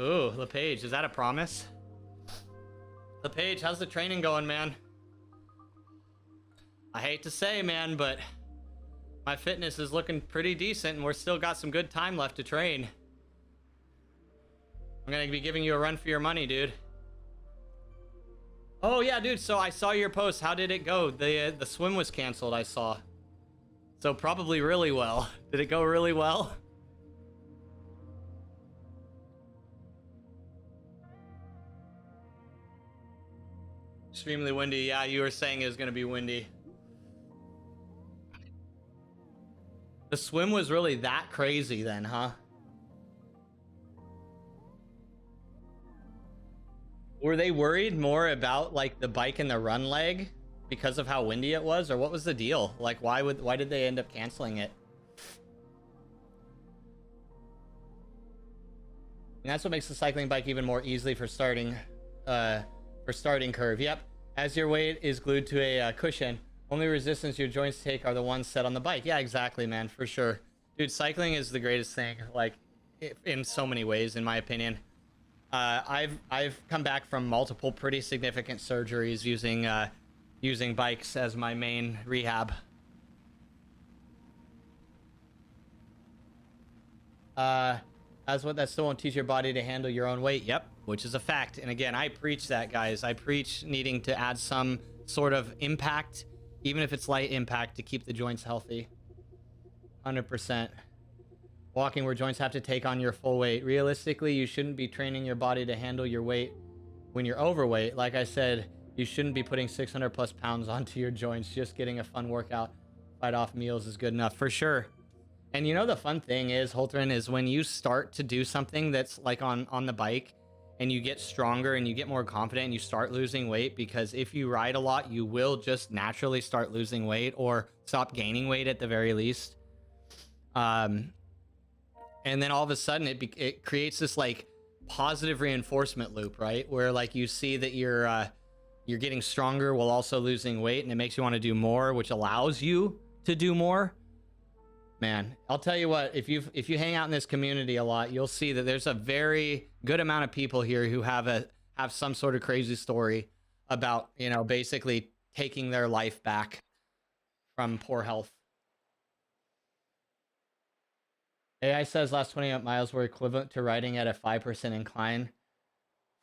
Ooh, LePage, is that a promise? LePage, how's the training going, man? I hate to say, man, but my fitness is looking pretty decent and we're still got some good time left to train. I'm gonna be giving you a run for your money, dude. Oh yeah, dude, so I saw your post. How did it go? The swim was canceled, I saw. So probably really well. Did it go really well? Extremely windy. Yeah, you were saying it was gonna be windy. The swim was really that crazy then, huh? Were they worried more about like the bike and the run leg because of how windy it was, or what was the deal? Like why did they end up canceling it? And that's what makes the cycling bike even more easily for starting curve. Yep. As your weight is glued to a cushion, only resistance your joints take are the ones set on the bike. Yeah, exactly, man, for sure. Dude, cycling is the greatest thing, like, in so many ways, in my opinion. I've come back from multiple pretty significant surgeries using bikes as my main rehab. As what that still won't teach your body to handle your own weight. Yep, which is a fact. And again, I preach that, guys. I preach needing to add some sort of impact, even if it's light impact, to keep the joints healthy. 100%. Walking where joints have to take on your full weight. Realistically, you shouldn't be training your body to handle your weight when you're overweight. Like I said, you shouldn't be putting 600 plus pounds onto your joints. Just getting a fun workout, fight off meals is good enough, for sure. And you know, the fun thing is, Holtren, is when you start to do something that's like on the bike and you get stronger and you get more confident and you start losing weight, because if you ride a lot, you will just naturally start losing weight or stop gaining weight at the very least. And then all of a sudden it creates this like positive reinforcement loop, right? Where like you see that you're getting stronger while also losing weight, and it makes you want to do more, which allows you to do more. Man, I'll tell you what, if you hang out in this community a lot, you'll see that there's a very good amount of people here who have some sort of crazy story about, you know, basically taking their life back from poor health. AI says last 28 miles were equivalent to riding at a 5% incline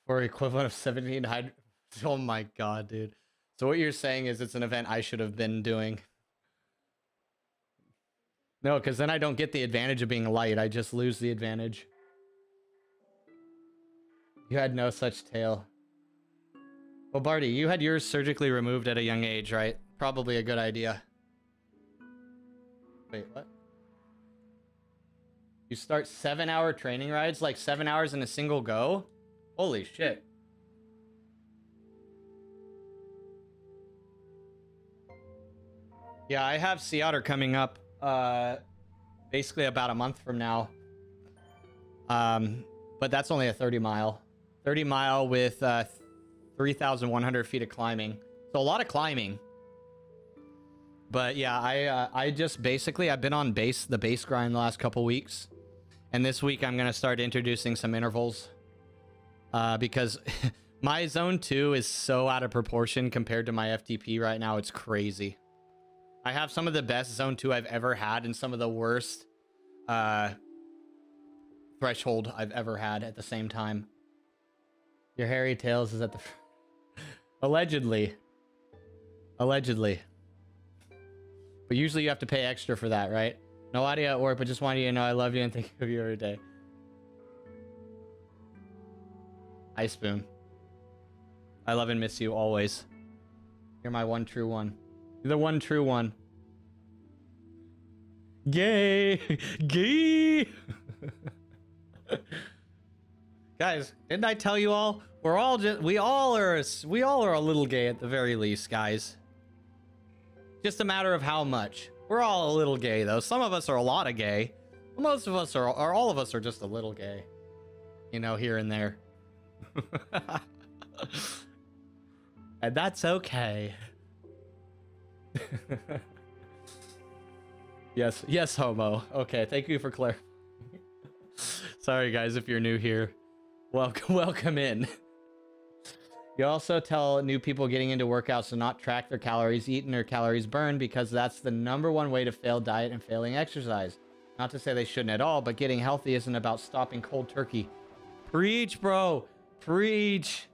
for equivalent of 1700. Oh my god, dude. So what you're saying is it's an event I should have been doing. No, because then I don't get the advantage of being light. I just lose the advantage. You had no such tail. Well, Barty, you had yours surgically removed at a young age, right? Probably a good idea. Wait, what? You start 7-hour training rides, like 7 hours in a single go? Holy shit. Yeah, I have Sea Otter coming up basically about a month from now. But that's only a 30 mile with 3,100 feet of climbing. So a lot of climbing. But yeah, I just basically, I've been on the base grind the last couple weeks. And this week I'm going to start introducing some intervals. Because my zone 2 is so out of proportion compared to my FTP right now. It's crazy. I have some of the best zone 2 I've ever had and some of the worst threshold I've ever had at the same time. Your hairy tails is at the... Allegedly. Allegedly. But usually you have to pay extra for that, right? No audio at work, but just wanted you to know I love you and think of you every day. Ice Spoon. I love and miss you always. You're my one true one. You're the one true one. Gay! Gay! Guys, didn't I tell you all? We all are a little gay at the very least, guys. Just a matter of how much. We're all a little gay, though. Some of us are a lot of gay. Most of us are, or all of us are just a little gay. You know, here and there. And that's okay. Yes, homo. Okay, thank you for clarifying. Sorry, guys, if you're new here. Welcome in. You also tell new people getting into workouts to not track their calories eaten or calories burned because that's the #1 way to fail diet and failing exercise. Not to say they shouldn't at all, but getting healthy isn't about stopping cold turkey. Preach, bro. Preach.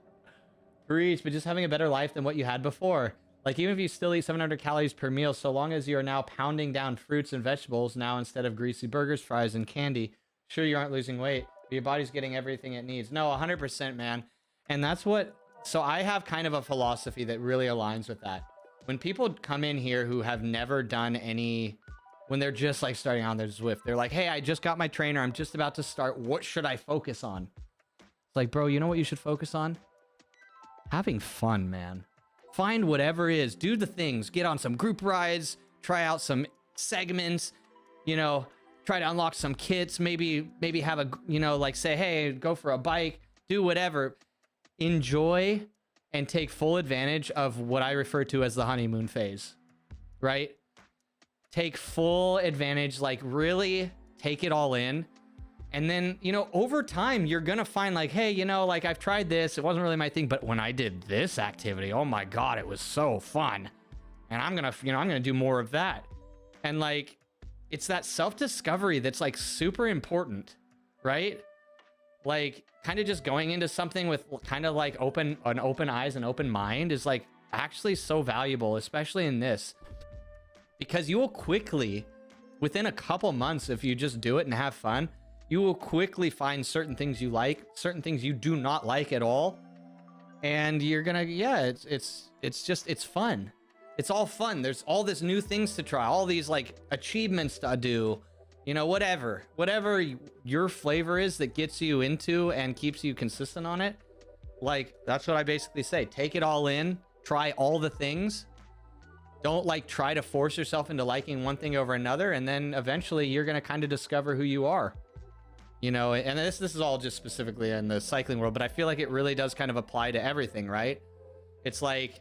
Preach. But just having a better life than what you had before. Like, even if you still eat 700 calories per meal, so long as you are now pounding down fruits and vegetables now instead of greasy burgers, fries, and candy, sure, you aren't losing weight, but your body's getting everything it needs. No, 100%, man. And that's what... So I have kind of a philosophy that really aligns with that. When people come in here who have never done any... When they're just like starting on their Zwift, they're like, hey, I just got my trainer. I'm just about to start. What should I focus on? It's like, bro, you know what you should focus on? Having fun, man. Find whatever it is. Do the things. Get on some group rides. Try out some segments. You know, try to unlock some kits. Maybe have a, you know, like say, hey, go for a bike. Do whatever. Enjoy and take full advantage of what I refer to as the honeymoon phase, right? Take full advantage, like really take it all in. And then, you know, over time, you're going to find like, hey, you know, like I've tried this. It wasn't really my thing. But when I did this activity, oh my God, it was so fun. And I'm going to, you know, I'm going to do more of that. And like, it's that self-discovery that's like super important, right? Like kind of just going into something with kind of like open eyes and open mind is like actually so valuable, especially in this, because you will quickly, within a couple months, if you just do it and have fun, you will quickly find certain things you like, certain things you do not like at all. And you're gonna, yeah, it's fun. It's all fun. There's all this new things to try, all these like achievements to do, you know, whatever your flavor is that gets you into and keeps you consistent on it. Like, that's what I basically say. Take it all in, try all the things. Don't like try to force yourself into liking one thing over another. And then eventually you're going to kind of discover who you are, you know, and this is all just specifically in the cycling world, but I feel like it really does kind of apply to everything, right? It's like,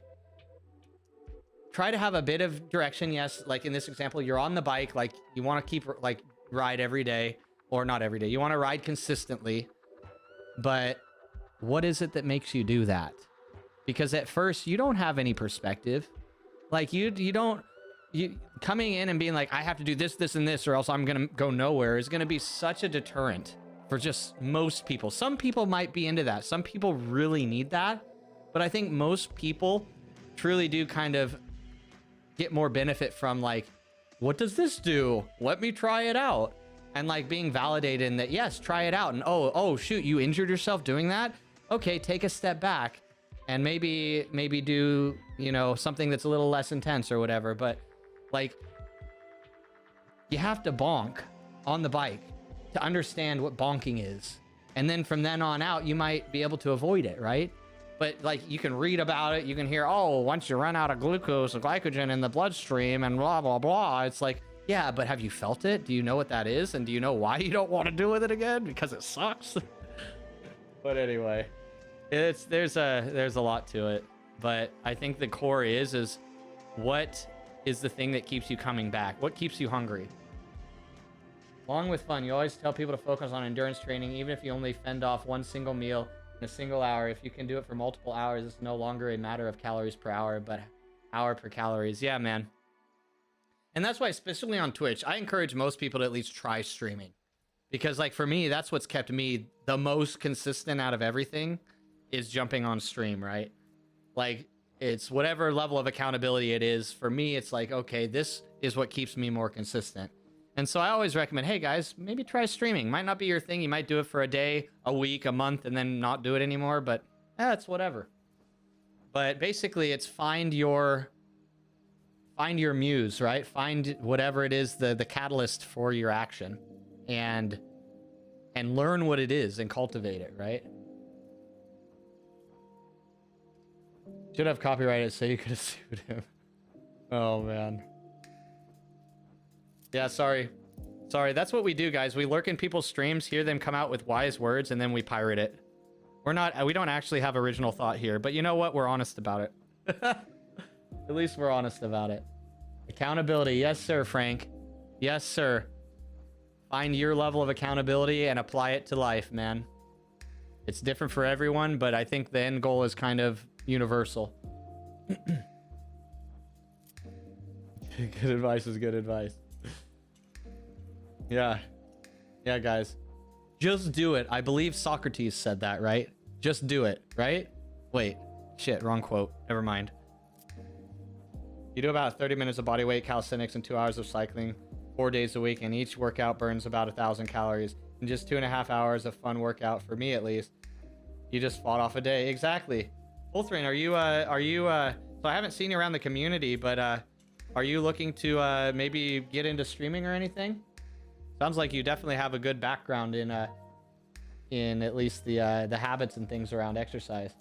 try to have a bit of direction. Yes. Like in this example, you're on the bike, like you want to keep like ride every day, or not every day. You want to ride consistently, but what is it that makes you do that? Because at first you don't have any perspective. Like you coming in and being like, I have to do this, this, and this, or else I'm going to go nowhere is going to be such a deterrent for just most people. Some people might be into that. Some people really need that. But I think most people truly do kind of get more benefit from like, what does this do? Let me try it out. And like being validated in that, yes, try it out. And oh, shoot, you injured yourself doing that? Okay, take a step back and maybe do, you know, something that's a little less intense or whatever. But like, you have to bonk on the bike to understand what bonking is. And then from then on out, you might be able to avoid it, right? But like, you can read about it. You can hear, oh, once you run out of glucose or glycogen in the bloodstream and blah, blah, blah. It's like, yeah, but have you felt it? Do you know what that is? And do you know why you don't want to do with it again? Because it sucks. But anyway, there's a lot to it. But I think the core is what is the thing that keeps you coming back? What keeps you hungry? Along with fun, you always tell people to focus on endurance training, even if you only fend off one single meal in a single hour. If you can do it for multiple hours, it's no longer a matter of calories per hour, but hour per calories. Yeah, man. And that's why, especially on Twitch, I encourage most people to at least try streaming. Because like for me, that's what's kept me the most consistent out of everything, is jumping on stream, right? Like, it's whatever level of accountability it is. For me, it's like, okay, this is what keeps me more consistent. And so I always recommend, hey guys, maybe try streaming. Might not be your thing. You might do it for a day, a week, a month, and then not do it anymore, but it's whatever. But basically it's find your muse, right? Find whatever it is, the catalyst for your action, and learn what it is and cultivate it, right? Should have copyrighted so you could have sued him. Oh man. Yeah, sorry. That's what we do, guys. We lurk in people's streams, hear them come out with wise words, and then we pirate it. We don't actually have original thought here, but you know what? We're honest about it. At least we're honest about it. Accountability. Yes, sir, Frank. Yes, sir. Find your level of accountability and apply it to life, man. It's different for everyone, but I think the end goal is kind of universal. Good advice is good advice. Yeah. Yeah, guys. Just do it. I believe Socrates said that, right? Just do it, right? Wait. Shit, wrong quote. Never mind. You do about 30 minutes of body weight calisthenics and 2 hours of cycling 4 days a week, and each workout burns about 1,000 calories. In just 2.5 hours of fun workout, for me at least, you just fought off a day. Exactly. Ulthrain, so I haven't seen you around the community, but are you looking to maybe get into streaming or anything? Sounds like you definitely have a good background in at least the habits and things around exercise.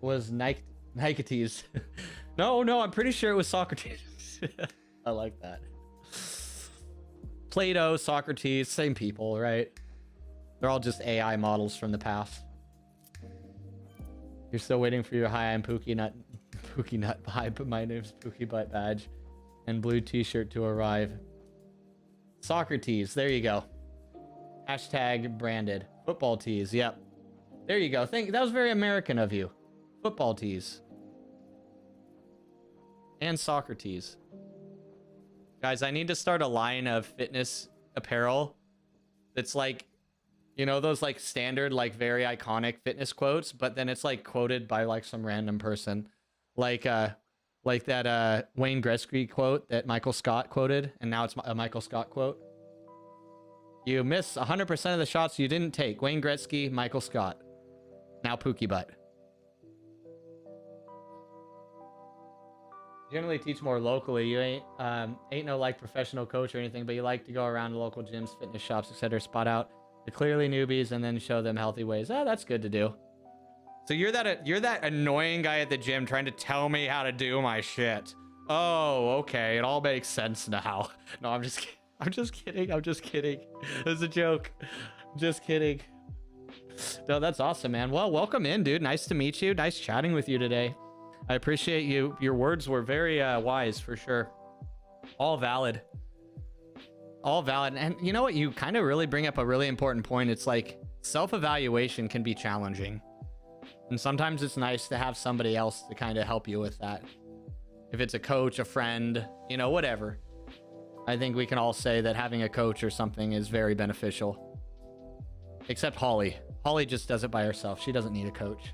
Was Nicetes? No, I'm pretty sure it was Socrates. I like that. Plato, Socrates, same people, right? They're all just AI models from the past. You're still waiting for your hi, I'm Pookie Nut vibe, but my name's Pookie Butt badge and blue t-shirt to arrive. Socrates, there you go. Hashtag branded. Football tees, yep. There you go. That was very American of you. Football tees. And Socrates. Guys, I need to start a line of fitness apparel that's like, you know, those like standard, like very iconic fitness quotes, but then it's like quoted by like some random person. Like that Wayne Gretzky quote that Michael Scott quoted, and now it's a Michael Scott quote. You miss 100% of the shots you didn't take. Wayne Gretzky, Michael Scott. Now Pookie Butt. Generally teach more locally. You ain't no like professional coach or anything, but you like to go around to local gyms, fitness shops, etc. Spot out the clearly newbies and then show them healthy ways. Oh, that's good to do. So you're that annoying guy at the gym trying to tell me how to do my shit. Oh, okay. It all makes sense now. No, I'm just kidding. It's a joke. Just kidding. No, that's awesome, man. Well, welcome in, dude. Nice to meet you. Nice chatting with you today. I appreciate you. Your words were very wise, for sure. All valid. All valid. And you know what? You kind of really bring up a really important point. It's like self-evaluation can be challenging. And sometimes it's nice to have somebody else to kind of help you with that. If it's a coach, a friend, you know, whatever. I think we can all say that having a coach or something is very beneficial. Except Holly. Holly just does it by herself. She doesn't need a coach.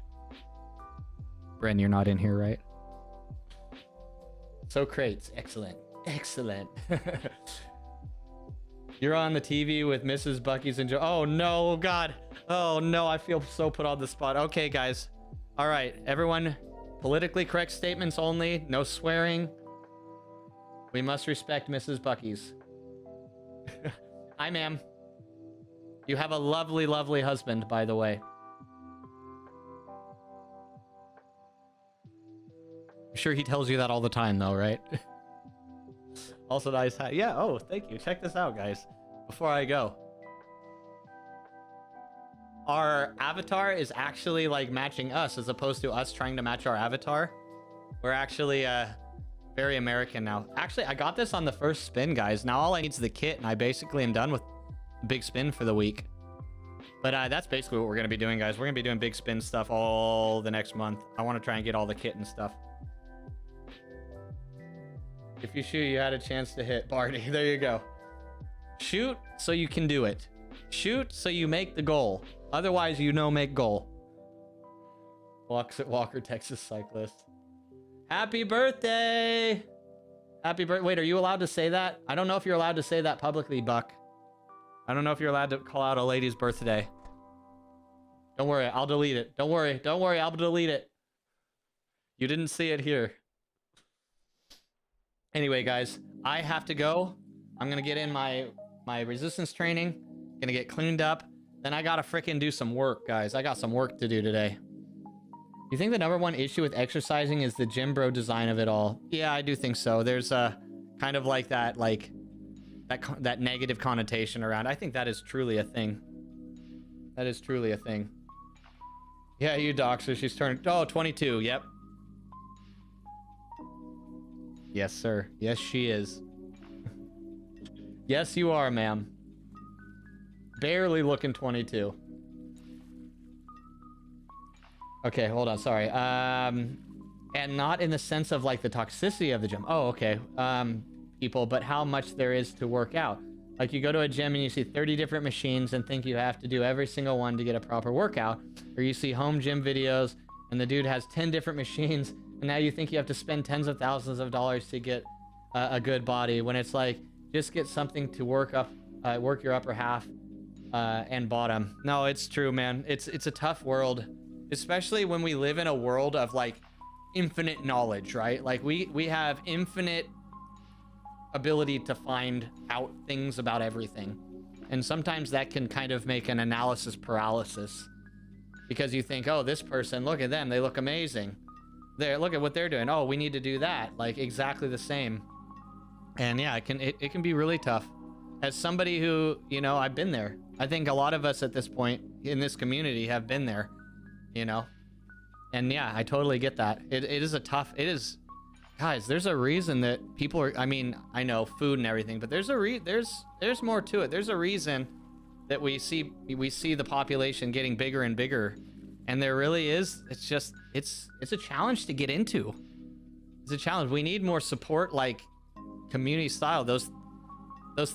Bren, you're not in here, right? So crates. Excellent. Excellent. You're on the TV with Mrs. Bucky's and Joe. Oh, no, God. Oh, no, I feel so put on the spot. Okay, guys. All right, everyone. Politically correct statements only. No swearing. We must respect Mrs. Bucky's. Hi, ma'am. You have a lovely, lovely husband, by the way. I'm sure he tells you that all the time, though, right? Also, nice hat. Yeah, oh, thank you. Check this out, guys. Before I go. Our avatar is actually, like, matching us as opposed to us trying to match our avatar. We're actually, very American now. Actually, I got this on the first spin, guys. Now all I need is the kit, and I basically am done with big spin for the week. But that's basically what we're going to be doing, guys. We're going to be doing big spin stuff all the next month. I want to try and get all the kit and stuff. If you shoot, you had a chance to hit. Barney, there you go. Shoot so you can do it. Shoot so you make the goal. Otherwise, you know, make goal. Walks at Walker, Texas cyclist. Happy birthday! Happy birthday. Wait, are you allowed to say that? I don't know if you're allowed to say that publicly, Buck. I don't know if you're allowed to call out a lady's birthday. Don't worry, I'll delete it. Don't worry, I'll delete it. You didn't see it here. Anyway, guys, I have to go. I'm gonna get in my resistance training. Gonna get cleaned up. Then I gotta frickin' do some work, guys. I got some work to do today. You think the #1 issue with exercising is the gym bro design of it all? Yeah, I do think so. There's a kind of like that negative connotation around. I think that is truly a thing. That is truly a thing. Yeah, you doxer. She's turned 22. Yep. Yes, sir. Yes, she is. Yes, you are, ma'am. Barely looking 22. Okay, hold on. Sorry. And not in the sense of like the toxicity of the gym. Oh, okay. People, but how much there is to work out. Like you go to a gym and you see 30 different machines and think you have to do every single one to get a proper workout. Or you see home gym videos and the dude has 10 different machines and now you think you have to spend tens of thousands of dollars to get a good body, when it's like, just get something to work your upper half and bottom. No, it's true, man. It's a tough world, especially when we live in a world of like infinite knowledge, right? Like we have infinite ability to find out things about everything, and sometimes that can kind of make an analysis paralysis, because you think, oh, this person, look at them, they look amazing, look at what they're doing, oh, we need to do that, like exactly the same. And yeah, it can be really tough. As somebody who, you know, I've been there. I think a lot of us at this point in this community have been there, you know. And yeah, I totally get that. It is, guys, there's a reason that people are, I mean, I know food and everything, but there's more to it. There's a reason that we see the population getting bigger and bigger. And there really is, it's a challenge to get into. It's a challenge. We need more support, like community style. Those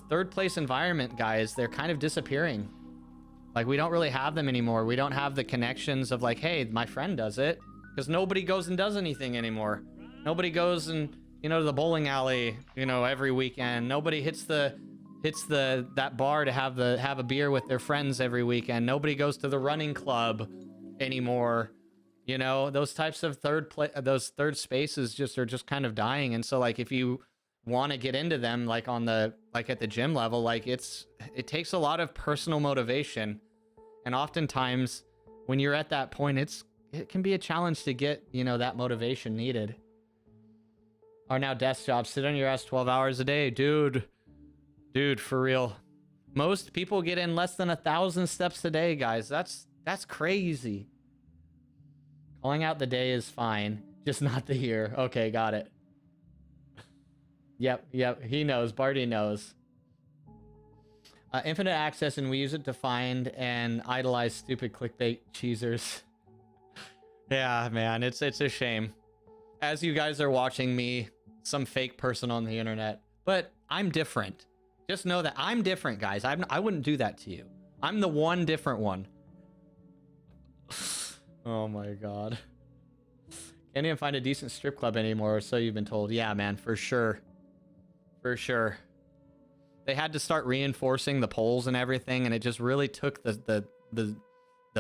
third place environment guys, they're kind of disappearing. Like we don't really have them anymore. We don't have the connections of like, hey, my friend does it, because nobody goes and does anything anymore. Nobody goes and, you know, to the bowling alley, you know, every weekend. Nobody hits that bar to have a beer with their friends every weekend. Nobody goes to the running club anymore. You know, those types of those third spaces are just kind of dying. And so like if you want to get into them, like at the gym level, like it takes a lot of personal motivation, and oftentimes when you're at that point, it can be a challenge to get, you know, that motivation needed. Are now desk jobs, sit on your ass 12 hours a day, dude, for real. Most people get in less than 1,000 steps a day, guys. That's crazy. Calling out the day is fine, just not the year. Okay, got it. Yep, he knows. Barty knows. Infinite access, and we use it to find and idolize stupid clickbait cheesers. Yeah, man, it's a shame. As you guys are watching me, some fake person on the internet, but I'm different. Just know that I'm different, guys. I wouldn't do that to you. I'm the one different one. Oh my god. Can't even find a decent strip club anymore, so you've been told. Yeah, man, for sure. For sure. They had to start reinforcing the poles and everything, and it just really took the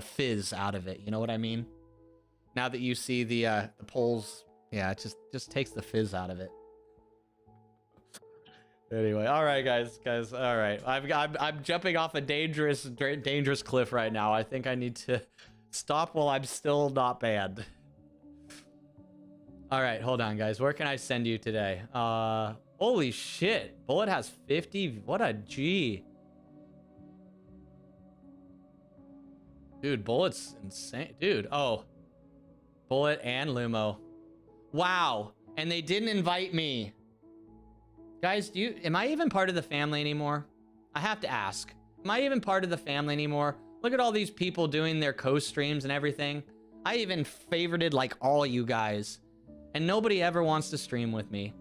fizz out of it. You know what I mean? Now that you see the poles, yeah, it just takes the fizz out of it. Anyway, all right, guys, all right. I'm jumping off a dangerous cliff right now. I think I need to stop while I'm still not banned. All right, hold on, guys. Where can I send you today? Holy shit. Bullet has 50. What a G. Dude, Bullet's insane. Dude, oh. Bullet and Lumo. Wow. And they didn't invite me. Guys, am I even part of the family anymore? I have to ask. Am I even part of the family anymore? Look at all these people doing their co-streams and everything. I even favorited like all you guys. And nobody ever wants to stream with me.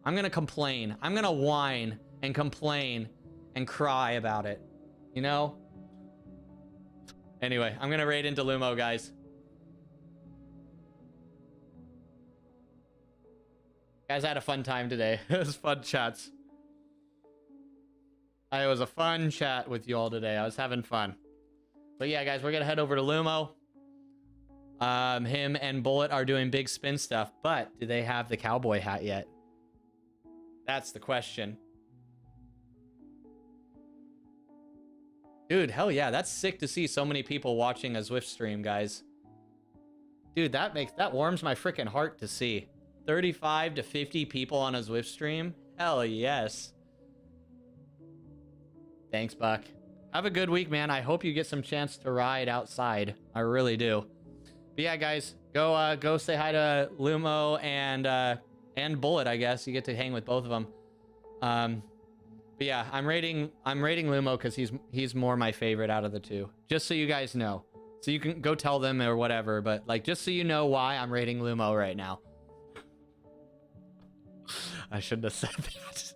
I'm gonna complain. I'm gonna whine and complain and cry about it. You know? Anyway, I'm gonna raid into Lumo, guys. Guys, I had a fun time today. It was fun chats. It was a fun chat with you all today. I was having fun. But yeah, guys, we're gonna head over to Lumo. Him and Bullet are doing big spin stuff, but do they have the cowboy hat yet? That's the question. Dude, hell yeah, that's sick to see so many people watching a Zwift stream, guys. Dude, that warms my freaking heart to see. 35 to 50 people on a Zwift stream? Hell yes. Thanks, Buck. Have a good week, man. I hope you get some chance to ride outside. I really do. But yeah, guys, go say hi to Lumo and Bullet, I guess. You get to hang with both of them. But yeah, I'm rating Lumo because he's more my favorite out of the two. Just so you guys know. So you can go tell them or whatever, but like just so you know why I'm rating Lumo right now. I shouldn't have said that.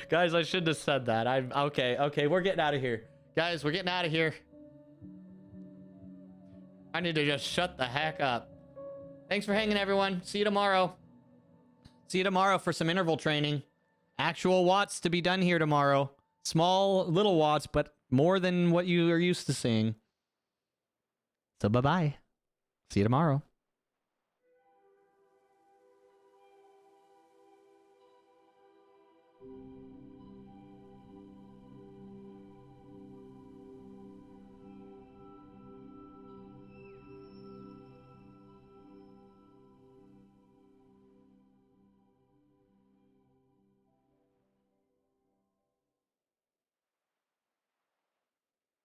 Guys, I shouldn't have said that. I'm okay, we're getting out of here. Guys, we're getting out of here. I need to just shut the heck up. Thanks for hanging, everyone. See you tomorrow. See you tomorrow for some interval training. Actual watts to be done here tomorrow. Small little watts, but more than what you are used to seeing. So bye-bye. See you tomorrow.